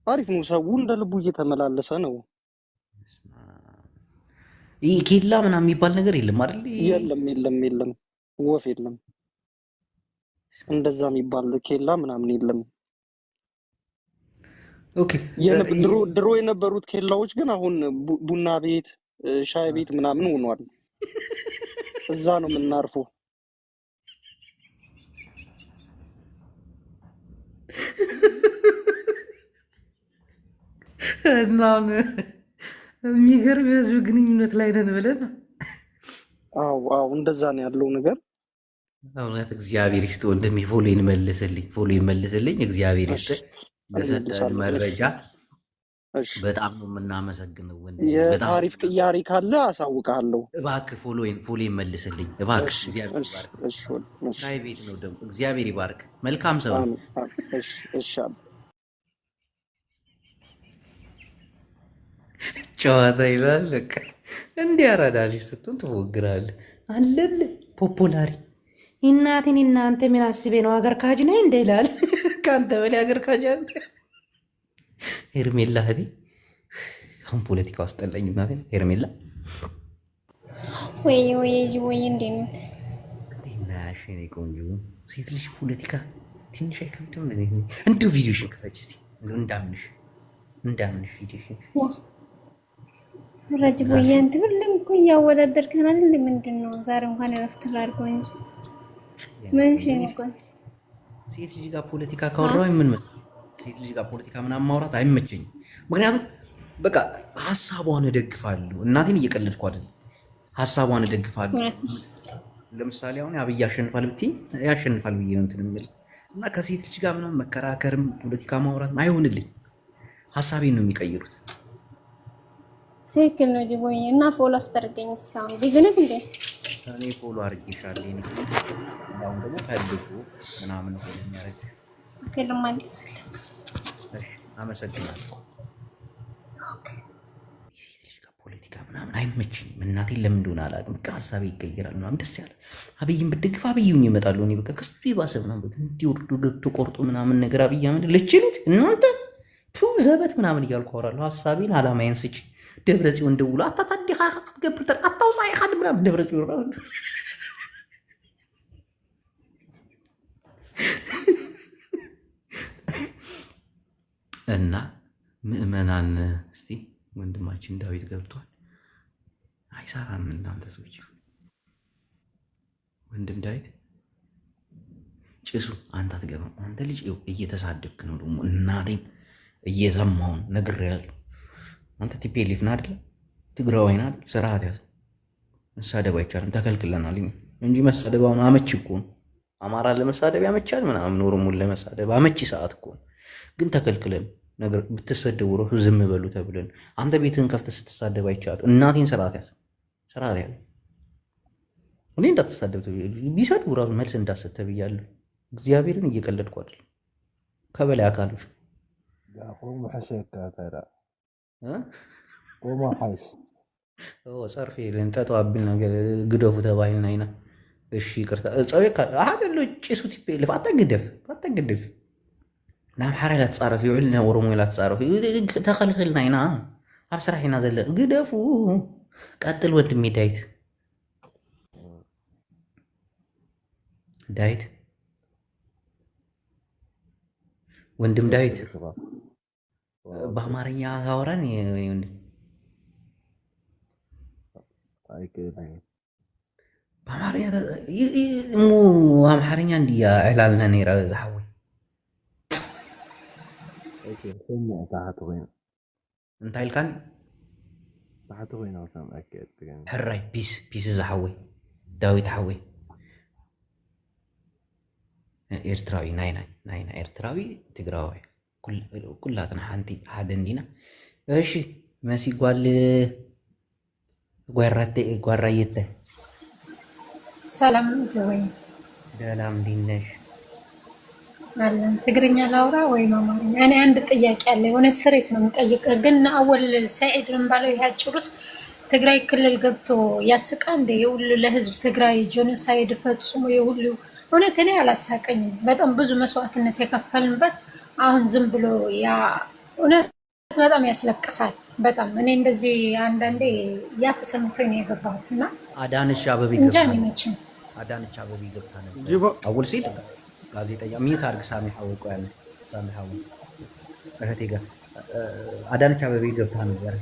አሪፍ ነው። ሰው እንደ ልቡ እየተመላለሰ ነው። ይህ ኬላ ምናምን የሚባል ነገር የለም አይደል? የለም፣ ወፍ የለም። እንደዛ የሚባል ኬላ ምናምን የለም። ድሮ የነበሩት ኬላዎች ግን አሁን ቡና ቤት፣ ሻይ ቤት ምናምን ሆኗል። እዛ ነው የምናርፈው። እና የሚገርም የህዝብ ግንኙነት ላይ ነን ብለን። አዎ እንደዛ ነው ያለው ነገር። እውነት እግዚአብሔር ይስጥ ወንድሜ። ፎሎ ይመልስልኝ። እግዚአብሔር ይስጥ ለሰጠን መረጃ በጣም ነው የምናመሰግነው ወንድሜ። የታሪፍ ቅያሪ ካለ አሳውቃለሁ። እባክህ ፎሎ ይመልስልኝ እባክህ። እግዚአብሔር ይባርክ። ፕራይቬት ነው ደግሞ። እግዚአብሔር ይባርክ። መልካም ሰው ነው። ጨዋታ ይላል። በቃ እንዲህ አራዳልሽ ስትሆን ትፎግራለህ አለል ፖፖላሪ እናቴን እናንተ ምን አስቤ ነው ሀገር ካጅ ነኝ እንደ ይላል። ከአንተ በላይ ሀገር ካጅ አለ። ሄርሜላ እህቴ አሁን ፖለቲካ ውስጥ ጠላኝ እናቴ። ሄርሜላ ወይ እንዴት ነው ናሽ? እኔ ቆንጆ ሴት ልጅ ፖለቲካ ትንሽ አይከብድም? እንዲሁ ቪዲዮሽን ክፈች እስኪ እንዳምንሽ ቪዲዮሽን ረጅ አንተ ሁሉም እኮ እያወዳደርከን አይደል? ምንድን ነው ዛሬ እንኳን እረፍት ላድርገው እንጂ ምን ነው? ሴት ልጅ ጋር ፖለቲካ ካወራሁኝ ምን መሰለኝ፣ ሴት ልጅ ጋር ፖለቲካ ምናምን ማውራት አይመቸኝም። ምክንያቱም በቃ ሀሳቧን እደግፋለሁ። እናቴን እየቀለድኩ አይደለም፣ ሀሳቧን እደግፋለሁ። ለምሳሌ አሁን አብይ ያሸንፋል ብትይ ያሸንፋል ብዬ ነው እንትን የምልህ እና ከሴት ልጅ ጋር ምናምን መከራከርም ፖለቲካ ማውራት አይሆንልኝ። ሀሳቤን ነው የሚቀይሩት። ትክክል ነው ጅቦዬ። እና ፎሎ አስደርገኝ እስካሁን ቢዝነስ እንዴ? እኔ ፎሎ አድርጌሻለሁ። እኔ አሁን ደግሞ ፈልጉ ምናምን ሆነ የሚያደርግ ፊልም አዲስ። እሺ አመሰግናለሁ። ሴት ልጅ ጋር ፖለቲካ ምናምን አይመችኝም። እናቴን ለምን እንደሆነ አላውቅም። በቃ ሀሳቤ ይቀይራል ምናምን ደስ ያለ አብይን ብትደግፍ አብይውን ይመጣሉ። እኔ በቃ ከሱ የባሰ ምናምን በቃ እንዲወርዱ ገብቶ ቆርጦ ምናምን ነገር አብይ አህመድ ልችሉት እናንተ ዘበት ምናምን እያልኩ አወራለሁ። ሀሳቤን አላማዬን ስጭ። ደብረ ጽዮን ደውሎ አታታዲ ገብር አታውሳ ይካል ምናምን ደብረ ጽዮን እና ምእመናን እስቲ ወንድማችን ዳዊት ገብቷል። አይሰራም። እናንተ ሰዎች ወንድም ዳዊት ጭሱ አንተ አትገባም። አንተ ልጅ እየተሳደብክ ነው ደግሞ እናቴን እየሰማውን ነግሬያለሁ። አንተ ቲፔሊፍ ና አይደለ ትግራዋይ ና አይደል? ስርዓት ያዘ። መሳደብ አይቻልም ተከልክለናል እንጂ መሳደብ አሁን አመቺ እኮ ነው። አማራ ለመሳደብ ያመቻል ምናምን፣ ኦሮሞን ለመሳደብ አመቺ ሰዓት እኮ ነው። ግን ተከልክለን ነገር ብትሰደቡ ራሱ ዝም በሉ ተብለን፣ አንተ ቤትህን ከፍተህ ስትሳደብ አይቻልም። እናቴን ስርዓት ያዘ፣ ስርዓት ያዘ። እኔ እንዳትሳደብ ቢሰድቡ ራሱ መልስ እንዳትሰጥ ተብያለሁ። እግዚአብሔርን እየቀለድኩ አይደለም። ከበላይ አካሎች ጸርፌ ልንጠጠ አብል ነገር ግደፉ ተባይልና ይና እሺ ይቅርታ ፀዌ አደሎ ጭሱ ቲፔልፍ አተግደፍ ንኣምሓራ ኢላ ትፃረፍ ይውዕልና ኦሮሞ ኢላ ትፃረፍ ተኸልክልና ኢና ኣብ ስራሕ ኢና ዘለና ግደፉ። ቀጥል ወንድሜ ዳዊት ወንድም ዳዊት በአማርኛ ታወራን በአማርኛ እሞ አምሓርኛ እንዲያ ዕላልና ነይራ ዝሓወይ እንታይ ኢልካን ሕራይ ፒስ ዝሓወይ ዳዊት ሓወይ ኤርትራዊ ናይና ኤርትራዊ ትግራዋይ ኩላትና ሓንቲ ሓደ እንዲና። እሺ መሲ ጓራየተ ሰላም ወይ ደላም እንዲነሽ አለን። ትግርኛ ላውራ ወይ አማርኛ? እኔ አንድ ጥያቄ አለ፣ የሆነ ስሬስ ነው የምጠይቅህ። ግን አወል ሰዒድ ባለው ያጭሩስ ትግራይ ክልል ገብቶ ያስቃ እንደ የሁሉ ለህዝብ ትግራይ ጄኖሳይድ ፈጽሞ የሁሉ እውነት እኔ አላሳቀኝም። በጣም ብዙ መስዋዕትነት የከፈልንበት አሁን ዝም ብሎ ያ እውነት በጣም ያስለቅሳል። በጣም እኔ እንደዚህ አንዳንዴ ያ ተሰምቶኝ ነው የገባሁት እና አዳነች አበቤ እንጃ እኔ መቼም አዳነች አበቤ ገብታ ነበር አወል ሲል ጋዜጠኛ ሚት አርግ ሳሚ ሐወይ ቆያለ ሳሚ ሐወይ እህቴ ጋር አዳነች አበቤ ገብታ ነበር።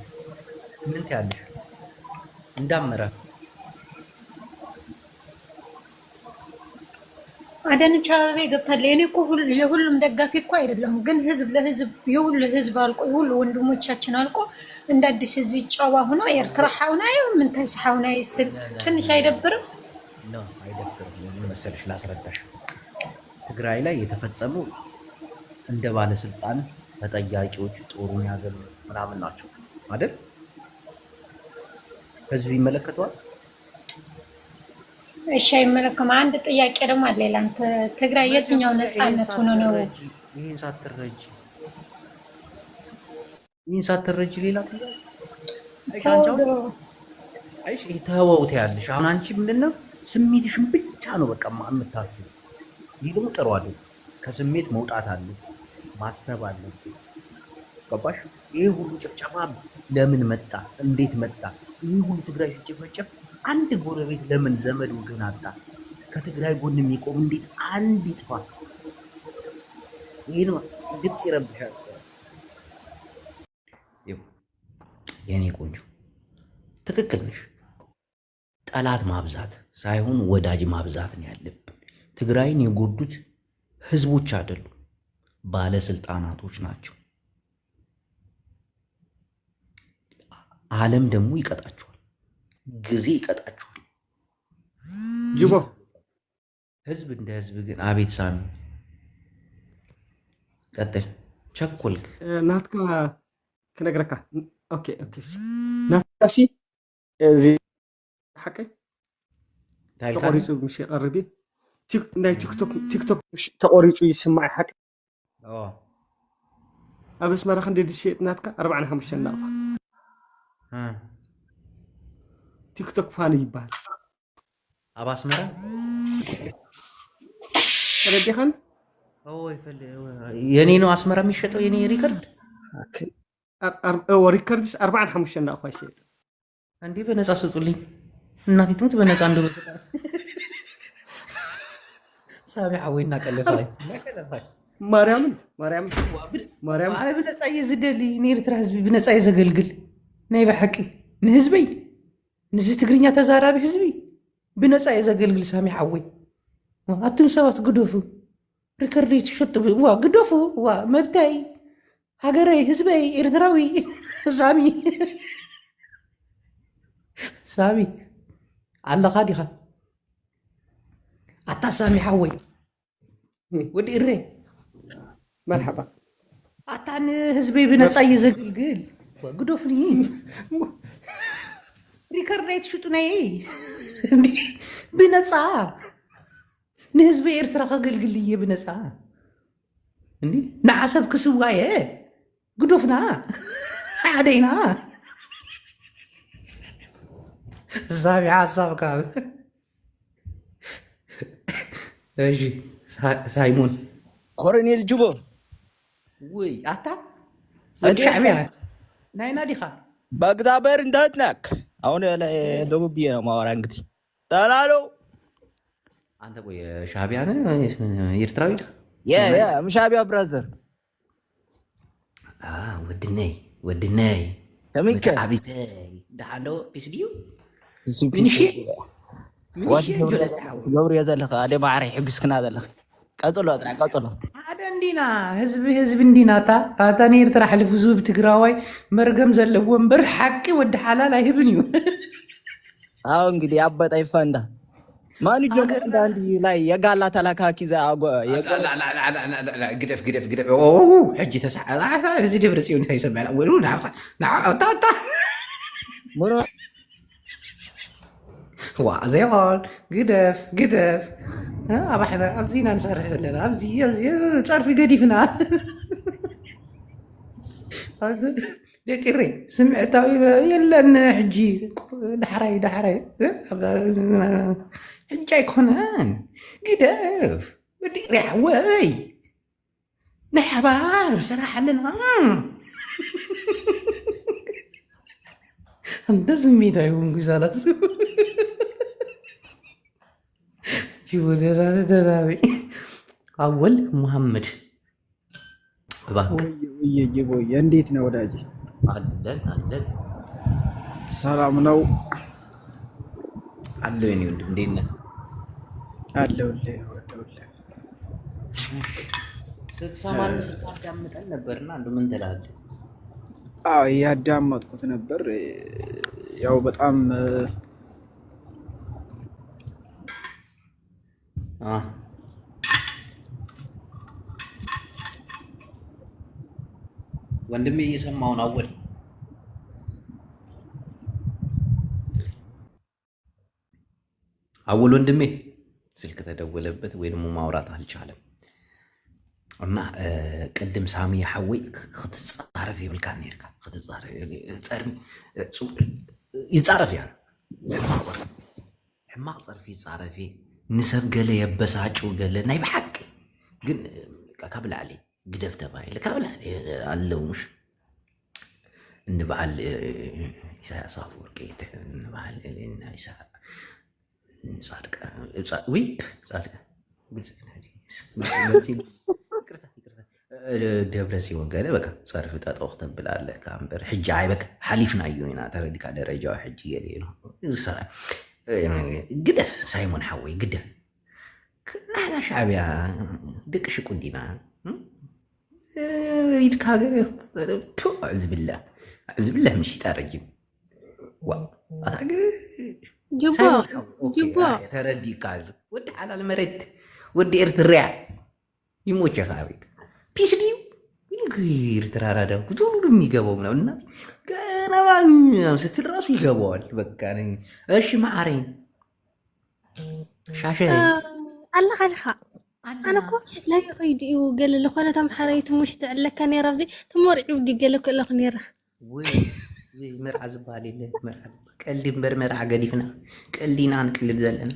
ምን ትያለሽ? እንዳመራ አዳነች አበቤ ገብታለች። እኔ እኮ የሁሉም ደጋፊ እኮ አይደለሁም፣ ግን ህዝብ ለህዝብ የሁሉ ህዝብ አልቆ የሁሉ ወንድሞቻችን አልቆ እንደ አዲስ እዚህ ጨዋ ሆኖ ኤርትራ ሐውና ምን ታይስሐውና ይስል ትንሽ አይደብርም? ነው አይደብርም። ምን መሰለሽ ላስረዳሽ፣ ትግራይ ላይ የተፈጸሙ እንደ ባለስልጣን ተጠያቂዎች ጦሩን ያዘሉ ምናምን ናቸው አይደል? ህዝብ ይመለከተዋል። እሺ አይመለከም። አንድ ጥያቄ ደግሞ አለ ለአንተ። ትግራይ የትኛው ነፃነት ሆኖ ነው? ይሄን ሳትረጂ ሌላ ጥያቄ አይሽ ተወውት ያለሽ አሁን አንቺ ምንድነው ስሜትሽን ብቻ ነው በቃ የምታስብ። ይሄ ደግሞ ጥሩ አይደል። ከስሜት መውጣት አለ፣ ማሰብ አለ። ገባሽ? ይሄ ሁሉ ጭፍጨፋ ለምን መጣ? እንዴት መጣ? ይሄ ሁሉ ትግራይ ሲጨፈጨፍ አንድ ጎረቤት ለምን ዘመድ ወገን አጣ? ከትግራይ ጎን የሚቆም እንዴት አንድ ይጥፋ? ይሄን ግብጽ ይረብሻል። የኔ ቆንጆ ትክክል ነሽ። ጠላት ማብዛት ሳይሆን ወዳጅ ማብዛት ነው ያለብን። ትግራይን የጎዱት ህዝቦች አይደሉም፣ ባለስልጣናቶች ናቸው። ዓለም ደግሞ ይቀጣቸዋል፣ ጊዜ ይቀጣቸዋል። ጅቦ ህዝብ እንደ ህዝብ ግን አቤት ሳሚ ቀጥል። ቸኮልክ ናትካ ክነግረካ ኦኬ ናትካ ሲ እዚ حقي ተቆሪጹ ምሽ ቀርቢ ናይ ቲክቶክ ተቆሪጹ ይስማዕ حق ኣብ ኣስመራ ክንደይ ድሽየጥ ናትካ 45 ናቕፋ ቲክቶክ ፋን ይባል ኣብ ኣስመራ ረዲኻን የኔ ነው ኣስመራ የሚሸጠው የኔ ሪከርድ ሪከርድስ 45 ናቕፋ ይሸጥ እንዴ በነፃ ስጡልኝ። እናቴ ትሙት በነፃ እንደው ሳቢ ሐወይና ቀለፋይ ማርያምን አረ ብነፃ የዝደሊ ንኤርትራ ህዝቢ ብነፃ የዘገልግል ናይ ብሓቂ ንህዝበይ ንዚ ትግርኛ ተዛራቢ ህዝቢ ብነፃ እየ ዘገልግል ሳሚ ሓወይ ኣትም ሰባት ግደፉ ሪከርድ ትሸጡ ዋ ግደፉ ዋ መብታይ ሃገረይ ህዝበይ ኤርትራዊ ሳሚ ሳሚ ኣለኻ ዲኻ ኣታ ሳሚ ሓወይ ወዲ እረ መርሓባ ኣታ ንህዝበይ ብነፃ እየ ዘገልግል ግደፍኒ ሪከርድ ትሽጡናይ ብነፃ ንህዝቢ ኤርትራ ከገልግል እየ ብነፃ እንዲ ንዓሰብ ክስዋ እየ ግዶፍና ሓደይና ሳሚ ሓሳብካ እሺ ሳይሞን ኮሎኔል ጅቦ ወይ ኣታ ወዲ ሻዕቢያ ናይና ዲኻ በእግዚአብሔር እንዳትናክ አሁን ደቡብ ብዬ ነው ማወራ እንግዲህ ተላሎ አንተ ቆይ ሻዕቢያ ነህ ኤርትራዊ ሻዕቢያ ብራዘር ወድነይ ተሚከ ዓቢተይ ዳሓንዶ ፒስ ድዩ ገብር እየ ዘለኸ ኣደ ማዕረ ሕጉስክና ዘለኸ ቀፅሎ ጥራ ቀፅሎ ሓደ እንዲና ህዝቢ እንዲና እታ ንኤርትራ ሕልፍ ዝብ ትግራዋይ መርገም ዘለዎ እምበር ሓቂ ወዲ ሓላል ኣይህብን እዩ አዎ እንግዲህ አበጣ ይፈንዳ ማን ጆገር አንዲ ላይ የጋላ ተላካኪ ግደፍ ሕጂ ተሳዕ እዚ ደብረ ጽዮን እንታይ ይሰማዕና ወሉ ናታ ዋ ዘይቆል ግደፍ ኣባሕና ኣብዚና ንሰርሕ ዘለና ኣብዚ ፀርፊ ገዲፍና ደቂሬ ስምዕታዊ የለን ሕጂ ዳሕራይ ሕጂ ኣይኮነን ግደፍ ወዲቅሪያ ወይ ናይ ሓባር ስራሕ ኣለና እንደ ስሜታ ይሁን ጉዛላት ደራቢ አወል ሙሐመድ እባክህ እንዴት ነው ወዳጅ? አለን ሰላም ነው አለው። የኔ ወንድም እንዴት ነህ? አለሁልህ። ስትሰማን ስታዳምጠን ነበርና አንዱ ምን ትላለህ? አዎ ያዳመጥኩት ነበር። ያው በጣም ወንድሜ እየሰማውን አወል ወንድሜ ስልክ ተደወለበት ወይ ደግሞ ማውራት አልቻለም እና ቅድም ሳሚ ሓወይ ክትጻረፍ ይብልካ ነርካ ይጻረፍ ያ ሕማቅ ጸርፊ ይጻረፍ ንሰብ ገለ የበሳጩ ገለ ናይ ብሓቂ ግን ካብ ላዕሊ ግደፍ ተባሂለ ካብ ላዕሊ ኣለው ሙሽ እንበዓል ኢሳያስ ኣፈወርቂ እንበዓል ደብረ ጽዮን ገለ በቃ ፀርፊ ጠጠው ክትብል ኣለካ እምበር ሕጂ ኣይ በቃ ሓሊፍናዮ ኢና ተረዲካ ደረጃዊ ሕጂ የለ ነው ግደፍ ሳይሞን ሓወይ ግደፍ ናሕና ሻዕቢያ ደቂ ሽቁንዲና ሪድካ ዕዝብላ ምሽጣ ረጂም ጅቦ ተረዲካ ወዲ ሓላል መሬት ወዲ ኤርትራያ ይሞቸካ ቤት ፒስ ድዩ ኤርትራ ራዳ ኩሉ የሚገባው ምናምን እና ገና ስትል ራሱ ይገባዋል። በቃ እሺ ማዕረኝ ሻሸ ኣለኻ ዲኻ ኣነ እኮ ላይ ኸይድ እዩ ገለ ዝኾነ ተምሓራይቲ ሙሽ ትዕለካ ነይራ ብዚ ተመሪዑ ዲ ገለ ክእለኹ ነይራ ወይ መርዓ ዝበሃል የለ መርዓ ቀልዲ እምበር መርዓ ገዲፍና ቀልዲና ንቅልድ ዘለና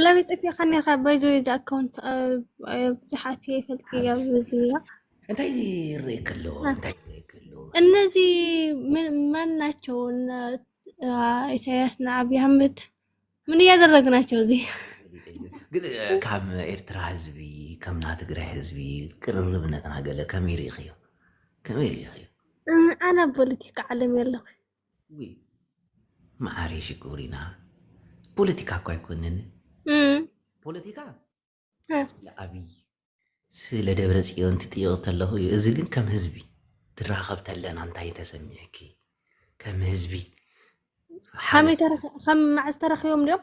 ለሚ ጥፊኻ ኔኻ ባይዞ ዚ ኣካውንት ብዙሓት ይፈልጥ እያ ብዝያ እንታይ ይርእ ከሎ እነዚህ ማን ናቸው? ኢሳያስና አብይ አህመድ ምን እያደረግናቸው እዚህ? ግን ካብ ኤርትራ ህዝቢ ከምና ትግራይ ህዝቢ ቅርርብነትና ገለ ከመይ ርኢኽዮ? ኣነ ፖለቲካ ዓለም የለኹ ማዕሬ ሽጉሪና ፖለቲካ እኮ አይኮንን ፖለቲካ ለአብይ ስለ ደብረ ጽዮን ትጥዮ ተለኹ እዚ ግን ከም ህዝቢ ትራኸብ ተለና እንታይ ተሰሚዕኪ ከም ህዝቢ ከም ማዕዝ ተረኺቦም ድዮም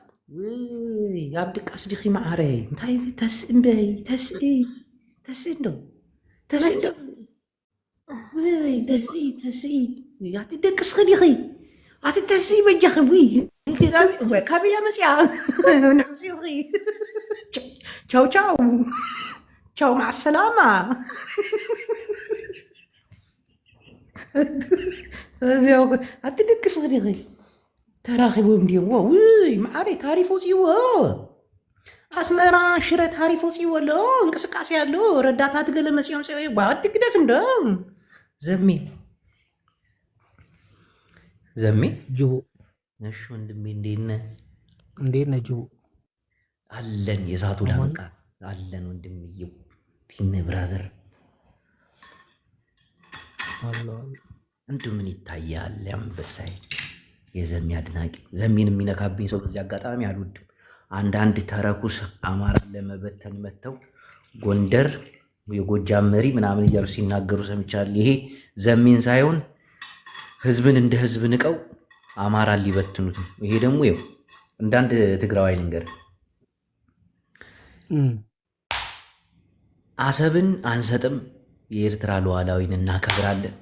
ኣብ ድቃስ ድኺ ማዕረይ እንታይ ተስእንበይ ተስእ እንዶ ወይ ተስኢ ኣትደቅስ ኽዲኺ ኣትተስኢ በጃኺ ወይ ካበያ መፅያ ንዕፅኺ ቻው ቻው ቻው مع السلامة أتدكس غريغي تراخبهم ديهم وي معاري تاريف وصيوه أسمرا شرة تاريف وصيوه لا انكسكاسي له رداتات قال مسيهم سوي بعد تكدف ندم زمي جو ايش وندمي ندينا جو አለን የዛቱ ላንቃ አለን ወንድምየው ቲነ ብራዘር እንዱ ምን ይታያል ያንበሳይ የዘሚ አድናቂ ዘሚን የሚነካብኝ ሰው በዚህ አጋጣሚ አልወድም። አንዳንድ ተረኩስ አማራን ለመበተን መተው ጎንደር የጎጃም መሪ ምናምን እያሉ ሲናገሩ ሰምቻለሁ። ይሄ ዘሚን ሳይሆን ህዝብን እንደ ህዝብ ንቀው አማራን ሊበትኑት። ይሄ ደግሞ ይው እንዳንድ ትግራዋይ ልንገር አሰብን አንሰጥም፣ የኤርትራ ሉዓላዊነትን እናከብራለን።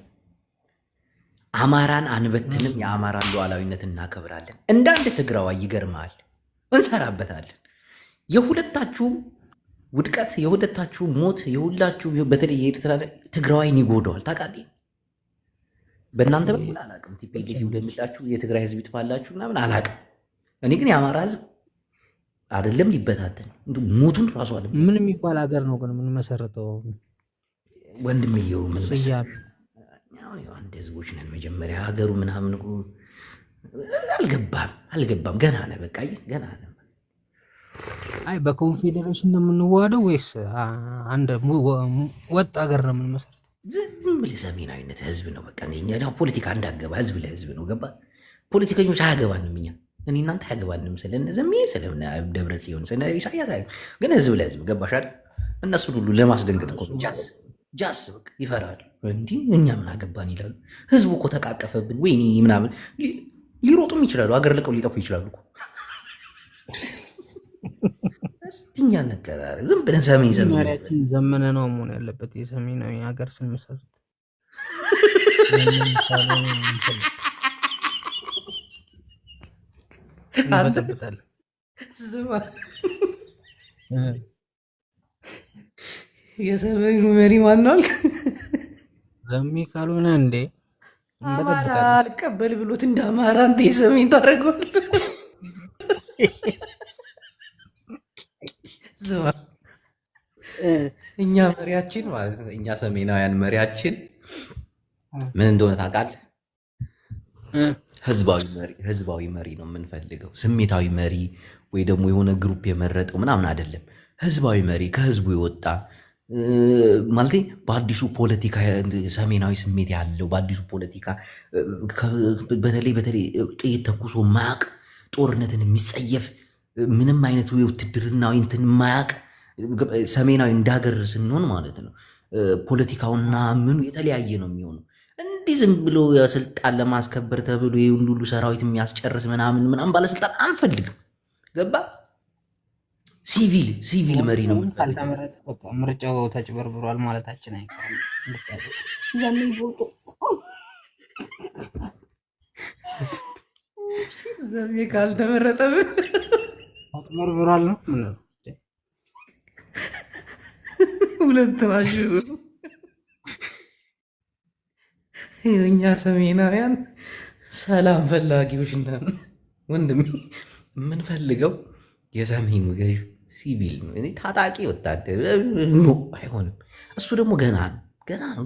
አማራን አንበትንም፣ የአማራን ሉዓላዊነት እናከብራለን። እንዳንድ ትግራዋይ ይገርማል፣ እንሰራበታለን። የሁለታችሁም ውድቀት፣ የሁለታችሁም ሞት፣ የሁላችሁ በተለይ የኤርትራ ትግራዋይን ይጎዳዋል። ታውቃለህ። በእናንተ በኩል አላውቅም። ቲፒኤልኤፍ እንደሚላችሁ የትግራይ ህዝብ ይጥፋላችሁ ምናምን አላውቅም። እኔ ግን የአማራ ህዝብ አይደለም ሊበታተን ሞቱን ራሱ አለ። ምን የሚባል ሀገር ነው ግን ምን መሰረተው? ወንድምየው ምን መሰረተው? አንድ ህዝቦች ነን። መጀመሪያ ሀገሩ ምናምን አልገባም። ገና ነህ፣ በቃ ገና ነህ። አይ በኮንፌዴሬሽን ነው የምንዋደው ወይስ አንድ ወጥ ሀገር ነው የምንመሰረተው? ዝም ብለህ ሰሜናዊነት ህዝብ ነው በቃ። እኛ ፖለቲካ እንዳገባ ህዝብ ለህዝብ ነው ገባ። ፖለቲከኞች አያገባንም እኛ እኔ እናንተ አያገባንም። ስለነ ዘሜ ስለነ ደብረ ጽዮን ስለ ኢሳያስ ግን ህዝብ ለህዝብ ገባሻል። እነሱን ሁሉ ለማስደንገጥ እኮ ጃስ በቃ ይፈራሉ። እንዲህ እኛ ምን አገባን ይላሉ። ህዝቡ እኮ ተቃቀፈብን ወይኔ ምናምን ሊሮጡም ይችላሉ። አገር ልቀው ሊጠፉ ይችላሉ እኮ እኛ ነገር ዝም ብለን ሰሜን ዘመነ ነው መሆን ያለበት የሰሜናዊ ሀገር ስንመሰርት እንበጠብጣለን። የሰሜኑ መሪ ማነው? ዘሜ ካልሆነ እንዴ አማራ አልቀበል ብሎት እንደ አማራ አንተ የሰሜን ታደርገዋል። እኛ መሪያችን ማለት ነው። እኛ ሰሜናውያን መሪያችን ምን እንደሆነ ታውቃለህ? ህዝባዊ መሪ ነው የምንፈልገው። ስሜታዊ መሪ ወይ ደግሞ የሆነ ግሩፕ የመረጠው ምናምን አይደለም። ህዝባዊ መሪ ከህዝቡ የወጣ ማለት በአዲሱ ፖለቲካ ሰሜናዊ ስሜት ያለው በአዲሱ ፖለቲካ በተለይ ጥይት ተኩሶ ማያቅ ጦርነትን የሚጸየፍ ምንም አይነት ውትድርናዊ እንትን ማያቅ ሰሜናዊ እንዳገር ስንሆን ማለት ነው። ፖለቲካውና ምኑ የተለያየ ነው የሚሆነው። እንዲህ ዝም ብሎ ስልጣን ለማስከበር ተብሎ ይሁን ሁሉ ሰራዊት የሚያስጨርስ ምናምን ባለስልጣን አንፈልግም። ገባ? ሲቪል መሪ ነው። ምርጫው ተጭበርብሯል ማለታችን አይቀርም። ዘሜ ካልተመረጠ ተጭበርብሯል ነው ሁለት ናችሁ። እኛ ሰሜናውያን ሰላም ፈላጊዎች ነን ወንድሜ። የምንፈልገው የሰሜኑ ገዥ ሲቪል ነው። እኔ ታጣቂ ወታደር አይሆንም። እሱ ደግሞ ገና ነው።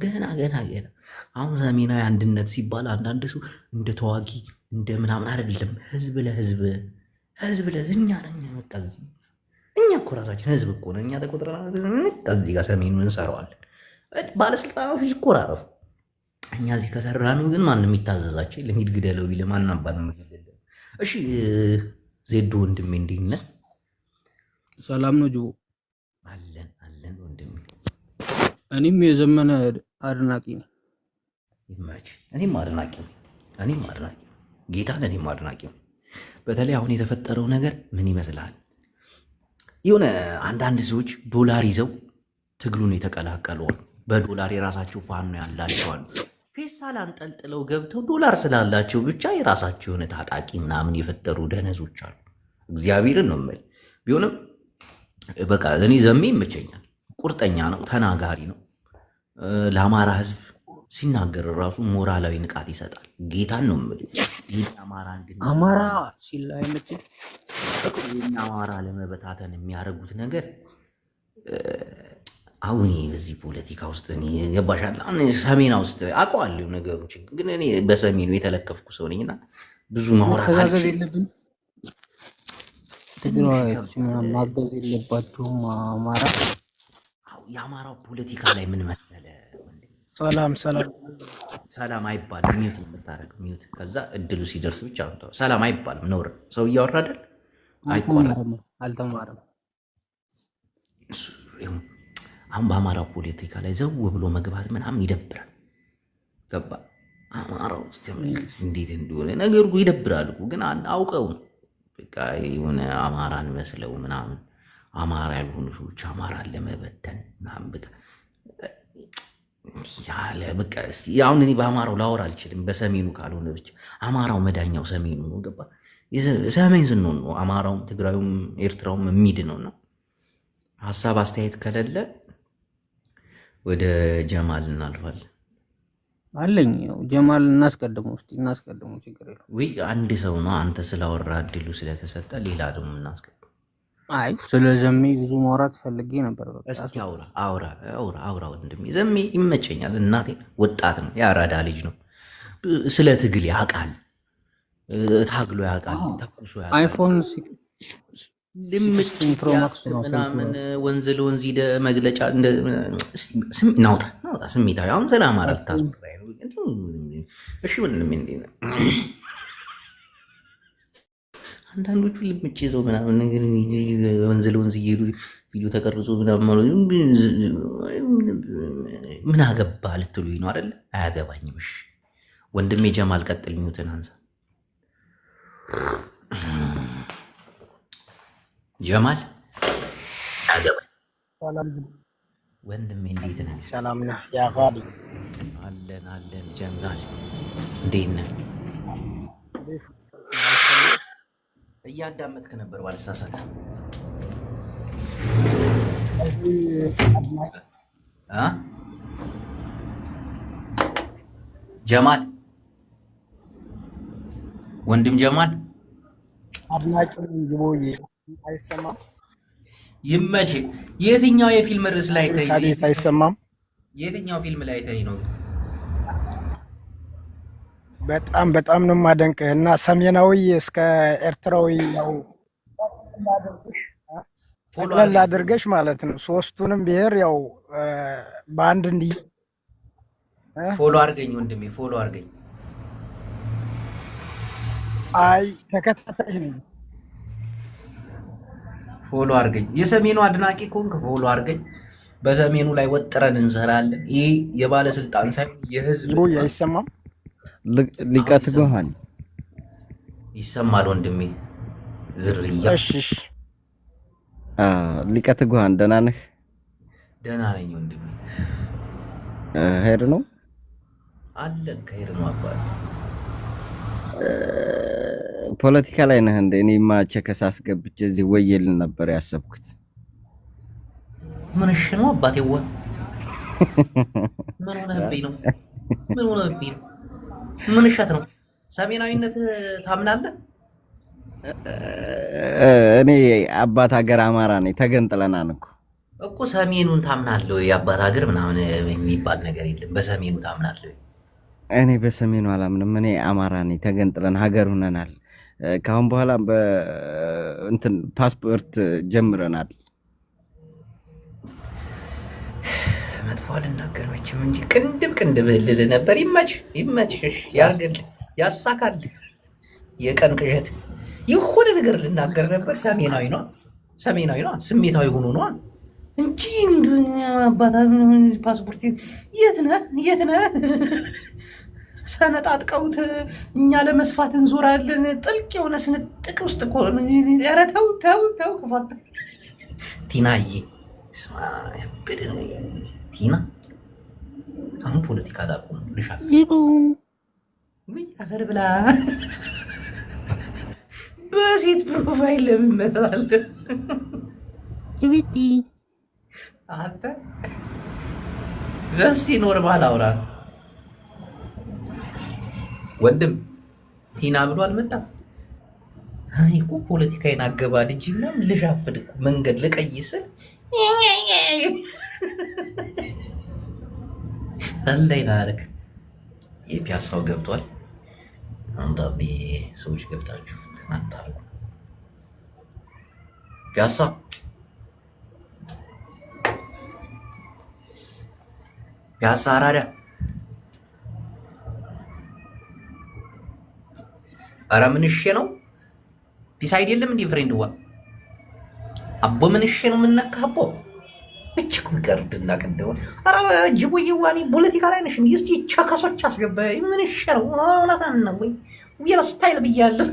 አሁን ሰሜናዊ አንድነት ሲባል አንዳንድ ሰው እንደ ተዋጊ እንደ ምናምን አይደለም። ህዝብ ለህዝብ እኛ እኛ እኮ ራሳችን ህዝብ እኮ ነው። እኛ ተቆጥረናል። እዚህ ጋር ሰሜኑን እንሰራዋለን። ባለስልጣኖች ይኮራረፉ። እኛ እዚህ ከሰራነው ግን ማንም የሚታዘዛቸው የለም። ሂድ ግደለው ቢል ማን አባ ነው የሚገድለው? እሺ ዜዶ ወንድሜ እንዴት ነህ? ሰላም ነው ጅቦ? አለን አለን ወንድሜ። እኔም የዘመነ አድናቂ ነኝ። ይመች። እኔም አድናቂ ነኝ። ጌታን እኔም አድናቂ ነኝ። በተለይ አሁን የተፈጠረው ነገር ምን ይመስልሃል? የሆነ አንዳንድ ሰዎች ዶላር ይዘው ትግሉን የተቀላቀሉ በዶላር የራሳቸው ፋኖ ያላቸዋል። ፌስታል አንጠልጥለው ገብተው ዶላር ስላላቸው ብቻ የራሳቸው የሆነ ታጣቂ ምናምን የፈጠሩ ደነዞች አሉ። እግዚአብሔርን ነው የምልህ። ቢሆንም በቃ እኔ ዘሜ ይመቸኛል። ቁርጠኛ ነው፣ ተናጋሪ ነው። ለአማራ ሕዝብ ሲናገር ራሱ ሞራላዊ ንቃት ይሰጣል። ጌታን ነው የምልህ። ይህን አማራ ሲል አይመችም። ይህን አማራ ለመበታተን የሚያደርጉት ነገር አሁን በዚህ ፖለቲካ ውስጥ ገባሻል። ሰሜና ውስጥ አውቀዋለሁ ነገሮችን፣ ግን እኔ በሰሜኑ የተለከፍኩ ሰው ነኝና ብዙ ማውራት የለብን። ትግራዋዮች ማገዝ የለባቸውም። አማራ የአማራው ፖለቲካ ላይ ምን መሰለ፣ ሰላም አይባልም። ሚዩት ነው የምታደርገው፣ ሚዩት። ከዛ እድሉ ሲደርስ ብቻ ነው። ሰላም አይባልም፣ ነውር። ሰው እያወራ አይደል? አይቆራም፣ አልተማረም። አሁን በአማራው ፖለቲካ ላይ ዘው ብሎ መግባት ምናምን ይደብራል። ገባ? አማራው ውስጥ እንዴት እንደሆነ ነገሩ ይደብራል። ግን አውቀው በቃ የሆነ አማራን መስለው ምናምን አማራ ያልሆኑ ሰዎች አማራን ለመበተን ምናምን በቃ ያለ በቃ አሁን እኔ በአማራው ላወራ አልችልም፣ በሰሜኑ ካልሆነ ብቻ። አማራው መዳኛው ሰሜኑ ነው። ገባ? ሰሜን ስንሆን ነው አማራውም ትግራዩም ኤርትራውም የሚድ ነው። እና ሀሳብ አስተያየት ከሌለ ወደ ጀማል እናልፋለን። አለኝ ጀማል እናስቀድመው፣ እስኪ እናስቀድመው፣ ችግር የለውም። ወይ አንድ ሰው ነው አንተ ስላወራ እድሉ ስለተሰጠ ሌላ ደግሞ እናስቀድም። አይ ስለ ዘሜ ብዙ ማውራት ፈልጌ ነበር። እስኪ አውራ ወንድሜ። ዘሜ ይመቸኛል። እናቴ ወጣት ነው፣ የአራዳ ልጅ ነው። ስለ ትግል ያውቃል፣ ታግሎ ያውቃል፣ ተኩሶ ያውቃል። አይፎን ልምጭ ምናምን ወንዝ ለወንዝ ሂደ መግለጫ ናውጣ ስሜታዊ። አሁን ስለ አማራ ልታስመራኝ ነው? እሺ ወንድሜ እንዴት ነው? አንዳንዶቹ ልምጭ ይዘው ምናምን ወንዝ ለወንዝ እየሄዱ ቪዲዮ ተቀርጾ ምናምን ምን አገባ ልትሉኝ ነው አይደለ? አያገባኝም። እሺ ወንድሜ ጀማል ቀጥል፣ ሚውትን አንሳ። ጀማል ወንድሜ እንዴት ነህ? ሰላም ነህ? ያፋዲ አለን። ጀማል እንዴት ነህ? እያዳመጥክ ነበር ባልሳሳት። ጀማል ወንድም ጀማል አድናቂ ግቦዬ አይሰማም? ይመች። የትኛው የፊልም ርዕስ ላይ አይሰማም? የትኛው ፊልም ላይ ተይ ነው? በጣም ነው የማደንቅህ እና ሰሜናዊ እስከ ኤርትራዊ ያው ጠቅለል አድርገሽ ማለት ነው ሶስቱንም ብሔር ያው በአንድ እንዲህ ፎሎ አድርገኝ ወንድሜ፣ ፎሎ አድርገኝ። አይ ተከታታይ ነኝ። ፎሎ አድርገኝ። የሰሜኑ አድናቂ ከሆንክ ፎሎ አድርገኝ። በሰሜኑ ላይ ወጥረን እንሰራለን። ይህ የባለስልጣን ሳይሆን የህዝብ አይሰማም? ሊቀት ጎሃን ይሰማል ወንድሜ። ዝርያ ሊቀት ጎሃን ደህና ነህ? ደህና ነኝ ወንድሜ። ሄድ ነው አለን ከሄድ ነው አባል ፖለቲካ ላይ ነህ እንደ እኔማ ቸከስ አስገብቼ እዚህ ወየልን ነበር ያሰብኩት። ምን እሺ ነው አባቴዋ? ምን ሆነብኝ ነው? ምን እሸት ነው? ሰሜናዊነት ታምናለህ? እኔ አባት ሀገር አማራ ነኝ። ተገንጥለናል እኮ ሰሜኑን ታምናለህ? የአባት ሀገር ምናምን የሚባል ነገር የለም። በሰሜኑ ታምናለህ? እኔ በሰሜኑ አላምንም። እኔ አማራ ነኝ። ተገንጥለን ሀገር ሆነናል። ካሁን በኋላ እንትን ፓስፖርት ጀምረናል። መጥፎ አልናገር መቼም እንጂ ቅንድብ ልል ነበር። ይመች ያርግል፣ ያሳካል። የቀን ቅዠት የሆነ ነገር ልናገር ነበር። ሰሜናዊ ነው ስሜታዊ ሆኖ ነው እንጂ አባታ ፓስፖርት የት ነህ ሰነጣጥቀውት እኛ ለመስፋት እንዞራለን። ጥልቅ የሆነ ስንጥቅ ውስጥ እኮ ኧረ ተው ክፋት ቲናዬ ቲና አሁን ፖለቲካ ላቁም ልሻፍ አፈር ብላ በሴት ፕሮፋይል ለምን መጣለህ? ጭብቲ አንተ እስቲ ኖርማል አውራ ወንድም ቲና ብሎ አልመጣም። እኔ እኮ ፖለቲካዬን አገባል እንጂ ምናምን ልሻፍድ እኮ መንገድ ልቀይስል አላይ ባረክ የፒያሳው ገብቷል። አንዳንዴ ሰዎች ገብታችሁ ተናታሩ ፒያሳ አራዳ አረ ምንሽ ነው ፒስ አይደለም እንዴ ፍሬንድዋ አቦ ምንሽ ነው ምነካቦ እችኩ ይቀርድና ቀደው አረ ጅቦዬዋኒ ፖለቲካ ላይ ነሽ እስቲ ቸከሶች አስገባ ምንሽ ነው ወላታን ነው ወይ ወይላ ስታይል ብያለሁ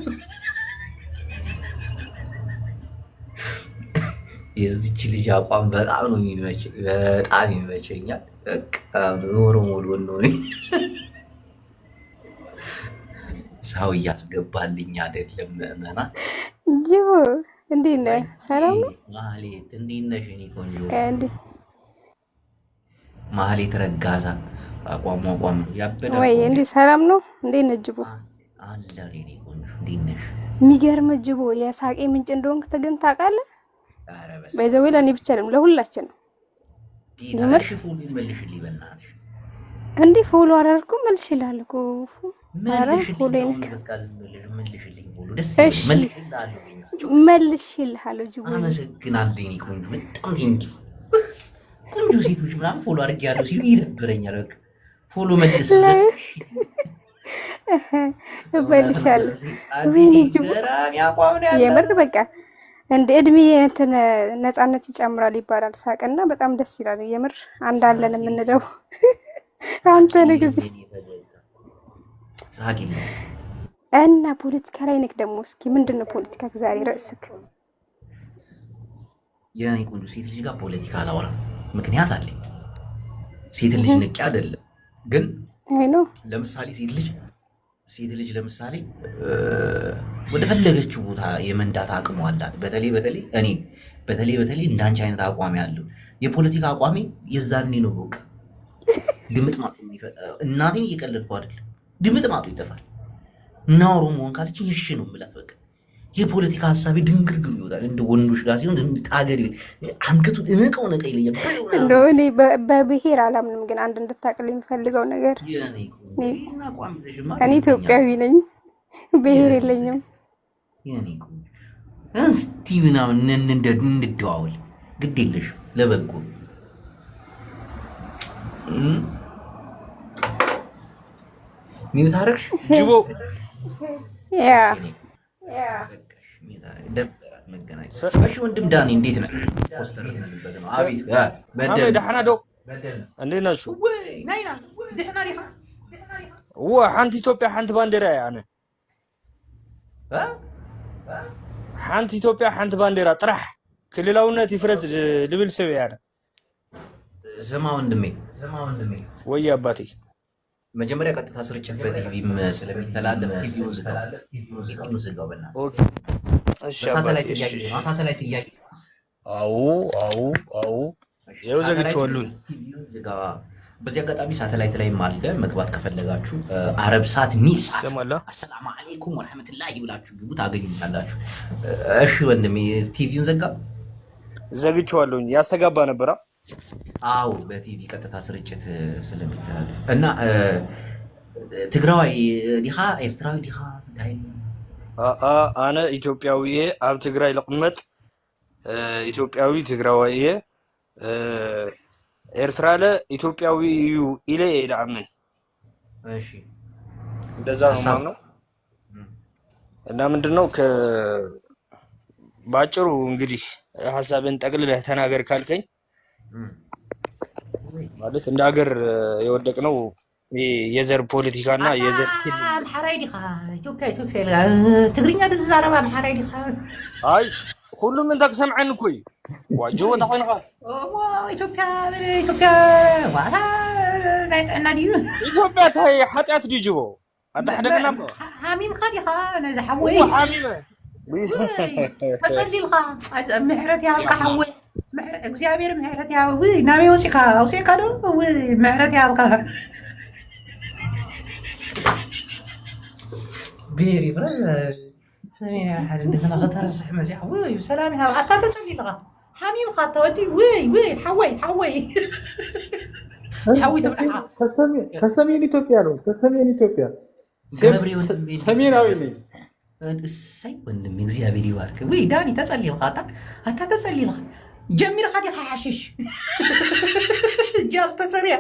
የዚች ልጅ አቋም በጣም ነው ይመቸኛል። በቃ ኖሮ ሞሎ ነው ሰው እያስገባልኝ አይደለም። መና ጅቦ እንዴት ነህ? ሰላም ነው ማህሌት? እንዴት ነሽ? እኔ ቆንጆ ማህሌት ረጋሳ አቋም ያበደ ወይ እንዴ? ሰላም ነው እንዴት ነህ ጅቦ? አለ እኔ ቆንጆ እንዴት ነሽ? የሚገርም ጅቦ የሳቄ ምንጭ እንደሆንክ ግን ታውቃለህ? በዛው ለኔ ብቻ አይደለም ለሁላችን ነው። ይመርሽ ፎሎ ይመልሽልኝ በእናትሽ። እንዴ ፎሎ አደረኩ መልሽልሃል እኮ መልሽልሃለሁ ጅቦ። አመሰግናለሁ የእኔ ቆንጆ በጣም ቴንኪው። ቆንጆ ሴቶች ምናምን ፎሎ አድርጌያለሁ ሲሉ ይደብረኛል። በቃ ፎሎ መልስልኝ እበልሻለሁ። ወይኔ ጅቦ የምር በቃ እንደ እድሜ እንትን ነፃነት ይጨምራል ይባላል። ሳቅና በጣም ደስ ይላል የምር አንዳለን የምንለው አንተ ለጊዜ እና ፖለቲካ ላይ ነክ ደግሞ እስኪ ምንድነው ፖለቲካ ዛሬ ርዕስክ? የኔ ቆንጆ ሴት ልጅ ጋር ፖለቲካ አላወራም፣ ምክንያት አለኝ። ሴት ልጅ ንቄ አይደለም ግን አይ ነው ለምሳሌ ሴት ልጅ ለምሳሌ ወደ ፈለገችው ቦታ የመንዳት አቅሙ አላት። በተለይ እንዳንቺ አይነት አቋም ያለው የፖለቲካ አቋሚ የዛኔ ነው በቃ ድምጥ ማጡ እናቴን እየቀለድኩ አይደለም። ድምጥ ማጡ ይጠፋል እና ኦሮሞን ካለች እሺ ነው የምላት። በቃ የፖለቲካ ሐሳቤ ድንግርግር ይወጣል። እንደ ወንዶች ጋር ሲሆን ታገድ አንገቱ እነቀው ነቀ ይለኛል። እንደው እኔ በብሔር አላምንም፣ ግን አንድ እንድታቅል የሚፈልገው ነገር እኔ ኢትዮጵያዊ ነኝ፣ ብሔር የለኝም። እስቲ ምናምን እንደዋወል ግድ የለሽም ለበጎ ሚውት አደረግሽ ጅቦ እሺ ወንድም ዳኒ እንዴት ነህ? አቤት ደህና ዶ እንዴት ናችሁ? ሓንቲ ኢትዮጵያ ሓንቲ ባንዴራ እያ ኣነ ሓንቲ ኢትዮጵያ ሓንቲ ባንዴራ ጥራሕ ክልላውነት ይፍረስ ልብል ሰብ እያ ኣነ። ስማ ወንድሜ ወይ አባቴ መጀመሪያ ቀጥታ ስርጭት በቲቪም ስለሚተላለፍ ቲቪውን ዝጋው በእናትህ። ሳተላይት ጥያቄ አዎ ይኸው ዘግቼዋለሁ። በዚህ አጋጣሚ ሳተላይት ላይም አለ መግባት ከፈለጋችሁ አረብ ሳት ኒውስ አሰላሙ አለይኩም ወራህመቱላሂ ብላችሁ ግቡ ታገኙታላችሁ። እሺ ወንድሜ ቲቪውን ዘግቼዋለሁ። ያስተጋባ ነበር። አዎ በቲቪ ቀጥታ ስርጭት ስለሚተላለፍ እና ትግራዋይ ዲኻ ኤርትራዊ ዲኻ እንታይ ኣነ ኢትዮጵያዊ ኣብ ትግራይ ልቕመጥ ኢትዮጵያዊ ትግራዋይ ኤርትራ ለኢትዮጵያዊ እዩ ኢለ ይዳምን። እሺ እንደዛ ነው ማለት ነው። እና ምንድነው ባጭሩ እንግዲህ ሀሳብን ጠቅልለህ ተናገር ካልከኝ ማለት እንደ ሀገር የወደቅነው የዘር ፖለቲካና የዘር አምሓራይ ዲኻ ኢትዮጵያ ትግርኛ ትዛረባ አምሓራይ ዲኻ አይ ሁሉም እንታ ክሰምዐኒ እኮ እዩ ዋጅቦ ታኾይንኻ ኢትዮጵያ ዋታ ናይ ጥዕና ድዩ ኢትዮጵያ ታይ ሓጢኣት ድዩ ጅቦ ኣዳሕደግና ሓሚምካ ዲኻ ነዚ ሓወይ ሓሚመ ተጸሊልካ ምሕረት ያብካ ሓወይ እግዚአብሔር ምሕረት ያብ ናበይ ወፂካ ኣውፅእካ ዶ ምሕረት ያብካ بيري برا سمينا واحد عندنا خطر الصح مزيح وي سلامي ها حتى تسولي لغا حميم خاطر ودي وي حوي حوي تبعها ከሰሜን ኢትዮጵያ ነው። ከሰሜን ኢትዮጵያ ሰሜናዊ ነኝ። እሰይ ወንድም እግዚአብሔር ይባርክ። ወይ ዳኒ ተጸልይ ለኻ አታ ተጸልይ ለኻ ጀሚር ኻዲ ሓሽሽ ጃስ ተጸልያ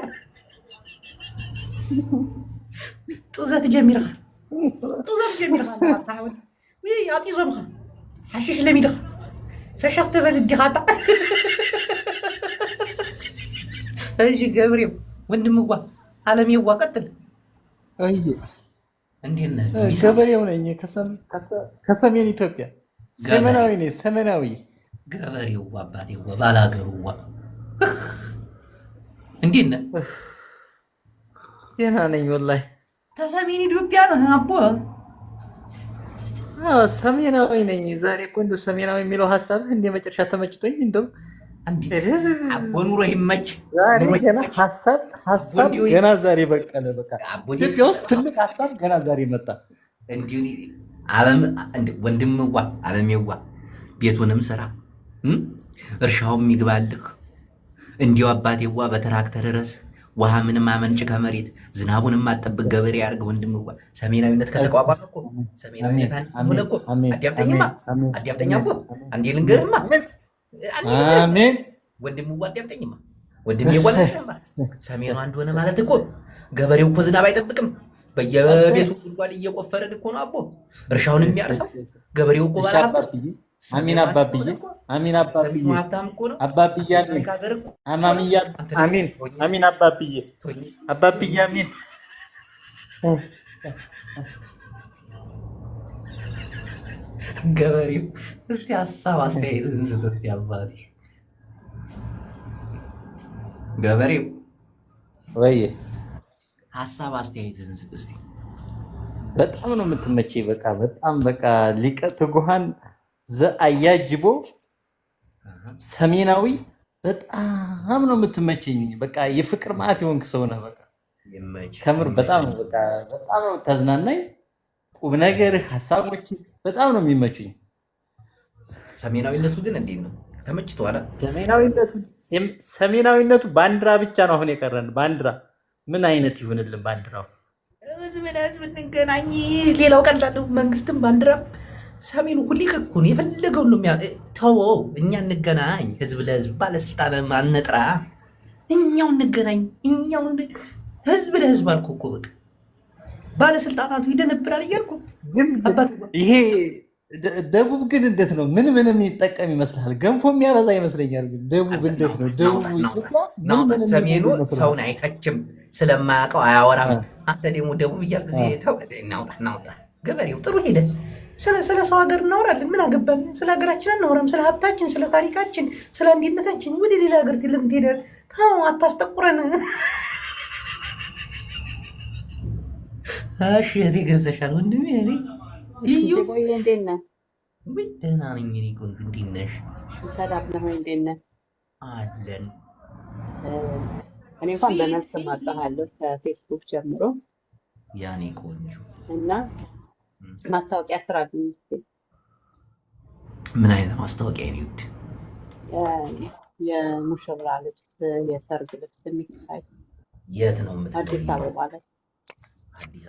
ጡዘት ጀሚርኻ طوزات جميلة تعاون وي يعطي زمخة حشيش لميدخ فشخت بلدي خاطع ايجي قبريم وندموا عالمي وقتل አይ እንዴነ ገበሬው ነኝ ከሰሜን ኢትዮጵያ ሰሜናዊ ነኝ ሰሜናዊ ገበሬው አባቴው ባላገሩዋ እንዴነ ደህና ነኝ ወላሂ ተሰሜን ኢትዮጵያ ነው አቦ ሰሜናዊ ነኝ ዛሬ እኮ እንደው ሰሜናዊ የሚለው ሐሳብህ እንደ መጨረሻ ተመችቶኝ እንደው አቦ ኑሮ ይመች ዛሬ ገና ሐሳብ ገና ዛሬ በቀለ በቃ ኢትዮጵያ ውስጥ ትልቅ ሐሳብ ገና ዛሬ መጣ እንዲሁ ዓለም ወንድምዋ ዓለምዋ ቤቱንም ስራ እርሻውም ይግባልህ እንዲሁ አባቴዋ በትራክተር ረስ ውሃ ምንም አመንጭ ከመሬት ዝናቡንም አጠብቅ ገበሬ ያርግ ወንድምዋ ሰሜናዊነት ከተቋቋመ እኮ ሰሜናዊነት አንተ እኮ አዳምጠኛ እኮ አንዴ ልንገርህማ አሜን ወንድምዋ አዳምጠኝማ ወንድሜ ወለማ ሰሜኑ አንድ ሆነ ማለት እኮ ገበሬው እኮ ዝናብ አይጠብቅም በየቤቱ ጉድጓድ እየቆፈረን እኮ ነው አቦ እርሻውን የሚያርሰው ገበሬው እኮ ባለሀብት አሚን አባብዬ አሚን አባብዬ አባብዬ አማሚያ አሚን አሚን አባብዬ አሚን ገበሬው እስቲ ሀሳብ አስተያየትን ስጥ እስቲ አባቴ ገበሬው ወይ ሀሳብ አስተያየትን ስጥ እስቲ በጣም ነው የምትመቸኝ በጣም ሊቀ ትጉሃን ዘአያጅቦ ሰሜናዊ በጣም ነው የምትመቸኝ በቃ የፍቅር ማዕት የሆንክ ሰው ነህ በቃ ከምር በጣም ነው ተዝናናኝ ቁም ነገር ሐሳቦች በጣም ነው የሚመቹኝ ሰሜናዊነቱ ግን እንዴት ነው ተመችቷል ሰሜናዊነቱ ባንዲራ ብቻ ነው አሁን የቀረን ባንዲራ ምን አይነት ይሁንልን ባንዲራው ህዝብ እንገናኝ ሌላው ቀላል መንግስትም ባንዲራ ሰሜኑ ሁሉ ይከኩን የፈለገውን ነው ተወው እኛ እንገናኝ ህዝብ ለህዝብ ባለስልጣን ማንጥራ እኛው እንገናኝ እኛው ህዝብ ለህዝብ አልኩ እኮ በቃ ባለስልጣናቱ ይደነብራል እያልኩ ግን ይሄ ደቡብ ግን እንዴት ነው ምን የሚጠቀም ይመስላል ገንፎ የሚያበዛ ይመስለኛል ግን ደቡብ እንዴት ነው ደቡብ ኢትዮጵያ ሰሜኑ ሰውን አይተችም ስለማያውቀው አያወራም አንተ ደግሞ ደቡብ እያልክ ተው እናውጣ ገበሬው ጥሩ ሄደ ስለ ሰው ሀገር እናወራለን ምን አገባን ስለ ሀገራችን እናወራም ስለ ሀብታችን ስለ ታሪካችን ስለ አንድነታችን ወደ ሌላ ሀገር ለምን ትሄዳለህ ታው አታስጠቁረን እሺ እኔ ገብተሻል ወንድሜ እኔ ልዩ እንዴት ነህ ወይ ደህና ነኝ እኔ ቆንጆ እንዴት ነሽ ሰላም ነው እንዴት ነህ አለን እኔ እንኳን በመልስ ማጣሃለሁ ከፌስቡክ ጀምሮ ያኔ ቆንጆ እና ማስታወቂያ ስራ ሚኒስቴ ምን አይነት ማስታወቂያ ነው ይውድ የሙሽራ ልብስ የሰርግ ልብስ የሚታይ የት ነው የምትለው አዲስ አበባ ላይ አዲስ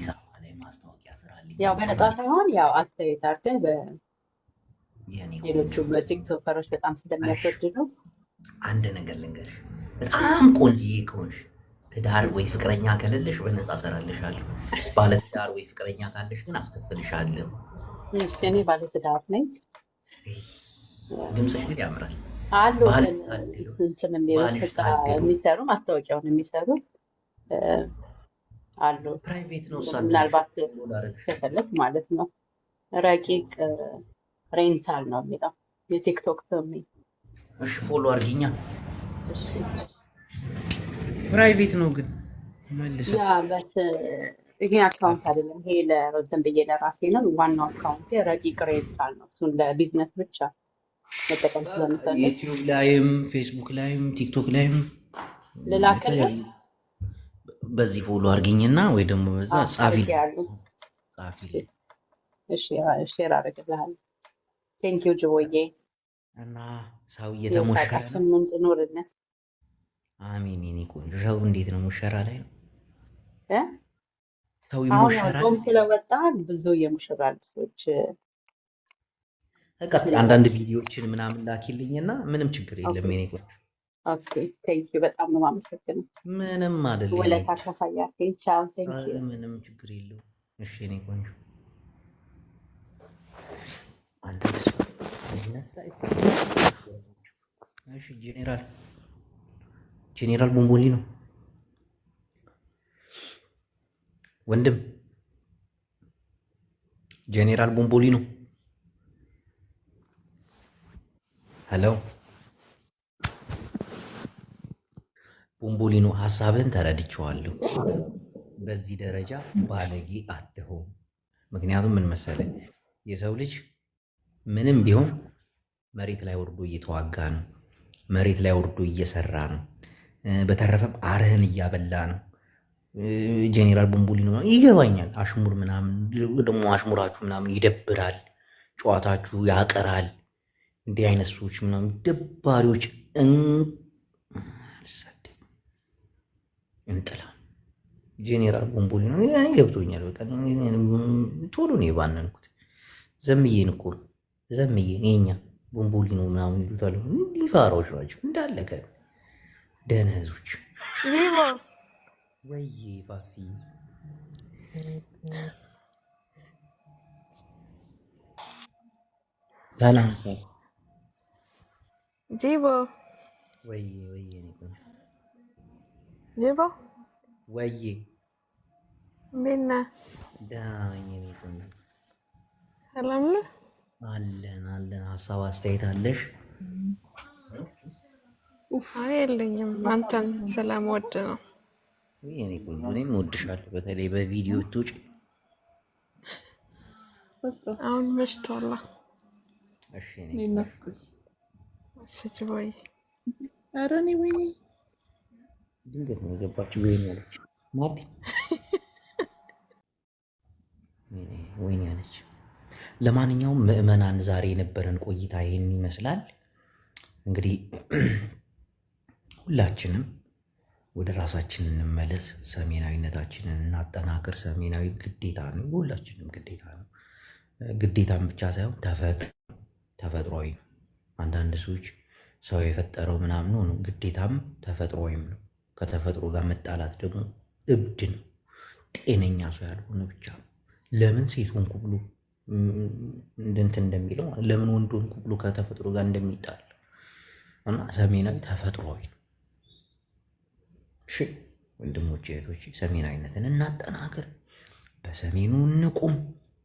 አበባ ላይ ማስታወቂያ ስራ ያው በነፃ ሳይሆን ያው አስተያየት አድርገህ በሌሎቹ በቲክቶከሮች በጣም ስለሚያስወድዱ አንድ ነገር ልንገርሽ በጣም ቆንጆዬ ከሆንሽ ትዳር ወይ ፍቅረኛ ከሌለሽ በነፃ እሰራልሻለሁ። ባለትዳር ወይ ፍቅረኛ ካለሽ ግን አስከፍልሻለሁ። እሺ፣ እኔ ባለትዳር ነኝ። ድምፅሽ ግን ያምራል። አሉ ባል ግን ታድሉ፣ እንትን ባልሽ በቃ ታድሉ። የሚሰሩ ማስታወቂያውን የሚሰሩ አሉ። ፕራይቬት ነው እሷ ምናልባት ላረግሽ ከፈለግ ማለት ነው። ረቂቅ ሬንታል ነው የሚለው የቲክቶክ ስም። እሺ ፎሎ አድርጊኛ። እሺ ፕራይቬት ነው ግን መልሰ ያ በት ይሄ አካውንት አይደለም። ይሄ ለረዘም ብዬ ለራሴ ነው። ዋናው አካውንት ረቂቅ ሬንታል ነው። እሱን ለቢዝነስ ብቻ መጠቀም ስለምፈልግ ዩቲዩብ ላይም ፌስቡክ ላይም ቲክቶክ ላይም ልላክልህ። በዚህ ፎሎ አድርጊኝና ወይ ደግሞ በዛ ጻፊ ያሉ ጻፊ። እሺ ሼር አደርግልሃለሁ። ቴንኪው ጅቦዬ እና ሰው እየተሞሸረ ነው። ምንጭ ኖርልን። አሜን። የኔ ቆንጆ ሰው እንዴት ነው? ሙሸራ ላይ ነው ሰው አሁን ይሞሸራል። ጾም ስለወጣ ብዙ የሙሽራ ልብሶች በቃ አንዳንድ ቪዲዮዎችን ምናምን ላኪልኝና ምንም ችግር የለም የኔ ቆንጆ። ኦኬ ቴንኪው በጣም ነው የማመሰግነው። ምንም አይደለም። ወለታ ከፋያለኝ። ቻው ቴንኪው። ምንም ችግር የለውም። እሺ የኔ ቆንጆ አንተ ቢዝነስ ላይ እሺ። ጄኔራል ቦምቦሊ ነው ወንድም። ጄኔራል ቦምቦሊ ነው። ሄሎ ቦምቦሊ ነው። ሀሳብህን ተረድቼዋለሁ። በዚህ ደረጃ ባለጌ አትሆን። ምክንያቱም ምን መሰለህ የሰው ልጅ ምንም ቢሆን መሬት ላይ ወርዶ እየተዋጋ ነው። መሬት ላይ ወርዶ እየሰራ ነው። በተረፈም አርህን እያበላ ነው። ጄኔራል ቦምቦሊ ነው ይገባኛል። አሽሙር ምናምን ደግሞ አሽሙራችሁ ምናምን ይደብራል። ጨዋታችሁ ያቀራል። እንዲህ አይነት ሰዎች ምናምን ደባሪዎች እንጥላ። ጄኔራል ቦምቦሊ ነው ገብቶኛል። በቃ ቶሎ ነው የባነንኩት። ዘምዬን እኮ ዘምዬን የኛ ቦምቦሊ ነው ምናምን ይሉታል። እንዲህ ፋራዎች ናቸው እንዳለቀ ደነዞች። ወይ ፋፊ ሰላም ጂቦ ወይ ጂቦ ወይ እንዴት ነህ? ዳኝ ሰላም ነህ? አለን። ሀሳብ አስተያየት አለሽ? አይ የለኝም። አንተን ስለምወድ ነው። እኔ ቆንጆ እኔም እወድሻለሁ። በተለይ በቪዲዮ ትውጭ። አሁን መሽቷል። እሺ ጅቦዬ ኧረ እኔ ወይኔ ድንገት ነው የገባችው። ወይኔ ያለች ማርቲ ወይኔ ያለች። ለማንኛውም ምዕመናን ዛሬ የነበረን ቆይታ ይህን ይመስላል። እንግዲህ ሁላችንም ወደ ራሳችን እንመለስ፣ ሰሜናዊነታችንን እናጠናክር። ሰሜናዊ ግዴታ ነው፣ ሁላችንም ግዴታ ነው። ግዴታም ብቻ ሳይሆን ተፈጥሯዊ ነው። አንዳንድ ሰዎች ሰው የፈጠረው ምናምን ነው፣ ግዴታም ተፈጥሯዊም ነው። ከተፈጥሮ ጋር መጣላት ደግሞ እብድ ነው። ጤነኛ ሰው ያልሆነ ብቻ ነው። ለምን ሴት ሆንኩ ብሎ እንትን እንደሚለው ለምን ወንድ ሆንኩ ብሎ ከተፈጥሮ ጋር እንደሚጣል እና ሰሜናዊ ተፈጥሯዊ ነው። እሺ ወንድሞቼ እህቶቼ፣ ሰሜናዊነትን እናጠናክር። በሰሜኑ እንቁም፣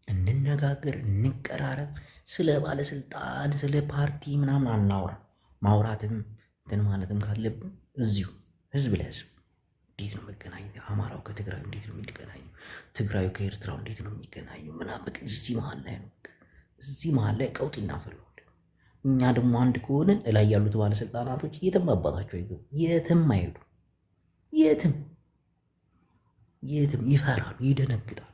እንነጋገር፣ እንቀራረብ። ስለ ባለስልጣን ስለ ፓርቲ ምናምን አናውራ። ማውራትም እንትን ማለትም ካለብን እዚሁ ህዝብ ለህዝብ እንዴት ነው መገናኘት? አማራው ከትግራዩ እንዴት ነው የሚገናኘው? ትግራዩ ከኤርትራው እንዴት ነው የሚገናኘው? ምናምን በቃ እዚህ መሀል ላይ ነው። እዚህ መሀል ላይ ቀውጥ እናፈለዋለን። እኛ ደግሞ አንድ ከሆንን እላይ ያሉት ባለስልጣናቶች የትም አባታቸው አይገቡ፣ የትም አይሄዱ፣ የትም ይፈራሉ፣ ይደነግጣሉ።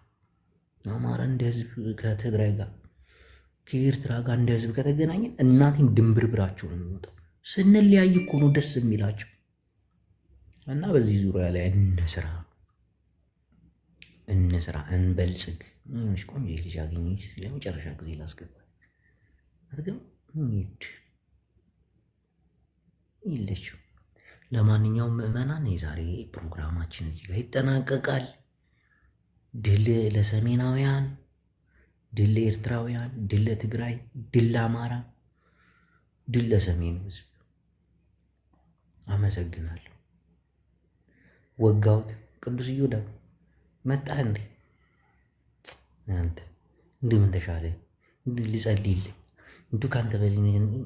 አማራ እንደ ህዝብ ከትግራይ ጋር ከኤርትራ ጋር እንደ ህዝብ ከተገናኘን እናቴን ድንብርብራቸው ነው የሚወጣው። ስንለያይ እኮ ነው ደስ የሚላቸው። እና በዚህ ዙሪያ ላይ እንስራ፣ እንበልጽግ። ቆንጆ ልጅ አገኘች። ለመጨረሻ ጊዜ ላስገባል አትገባ የለችው። ለማንኛውም ምዕመናን የዛሬ ፕሮግራማችን እዚህ ጋር ይጠናቀቃል። ድል ለሰሜናውያን፣ ድል ለኤርትራውያን፣ ድል ለትግራይ፣ ድል ለአማራ፣ ድል ለሰሜኑ ህዝብ። አመሰግናለሁ። ወጋውት ቅዱስ ይሁዳ መጣህ እንዴ? አንተ እንደምን ተሻለ? ልጸልይልህ ካንተ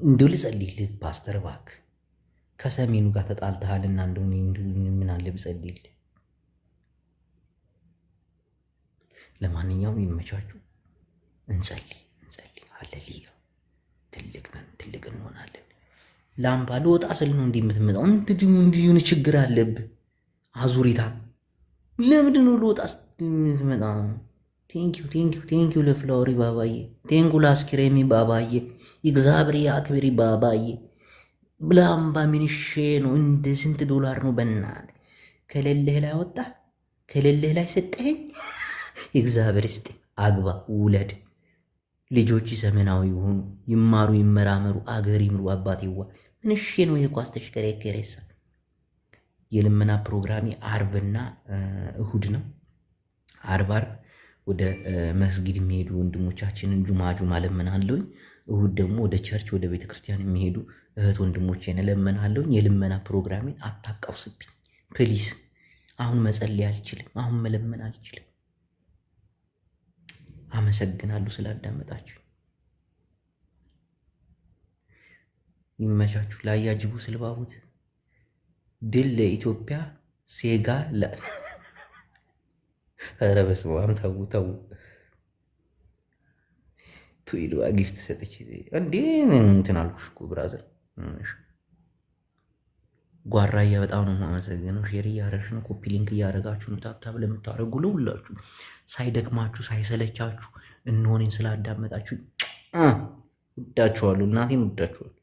እንደው ልጸልይልህ ፓስተር እባክህ። ከሰሜኑ ጋር ተጣልተሃልና እንደው ምን አለ ብጸልይልህ። ለማንኛውም ይመቻችሁ። እንጸልይ። ሃሌሉያ። ትልቅ እንሆናለን። ላምባ ልወጣ ስል ነው እንዲህ የምትመጣው። እንዲሁን ችግር አለብህ አዙሪታም። ለምንድን ነው ልወጣ ስትመጣ? ቴንኪው ለፍላወሪ ባባዬ፣ ቴንኩ ለአስኪሬሚ ባባዬ፣ እግዚአብሔር ያክብሪ ባባዬ። ብላምባ ምንሼ ነው? እንደ ስንት ዶላር ነው በእናት ከሌለህ ላይ ወጣ ከሌለህ ላይ ሰጠኸኝ። እግዚአብሔር ስጥ፣ አግባ፣ ውለድ፣ ልጆች ዘመናዊ ይሆኑ፣ ይማሩ፣ ይመራመሩ፣ አገር ይምሩ። አባቴዋ ምንሼ ነው የኳስ ተሽከረከረሳ። የልመና ፕሮግራሜ አርብና እሁድ ነው። አርብ ወደ መስጊድ የሚሄዱ ወንድሞቻችንን ጁማ ለምናለሁኝ። እሁድ ደግሞ ወደ ቸርች ወደ ቤተ ክርስቲያን የሚሄዱ እህት ወንድሞቼን ለምናለሁኝ። የልመና ፕሮግራሜን አታቃውስብኝ ፕሊስ። አሁን መጸለይ አልችልም። አሁን መለመን አልችልም። አመሰግናለሁ ስላዳመጣችሁ። ይመቻችሁ። ላያጅቡ ስልባቡት ድል ለኢትዮጵያ ሴጋ ኧረ በስመ አብ ተው ቱይሉ ጊፍት ሰጥች እንዴ እንትን አልኩሽ እኮ ብራዘር። ጓራያ በጣም ነው የማመሰግነው። ሼር እያረግሽ ነው፣ ኮፒ ሊንክ እያረጋችሁ ነው። ታብታብ ለምታደርጉ ለሁላችሁ ሳይደክማችሁ ሳይሰለቻችሁ እንሆኔን ስላዳመጣችሁ ወዳችኋለሁ። እናቴን ወዳችኋለሁ።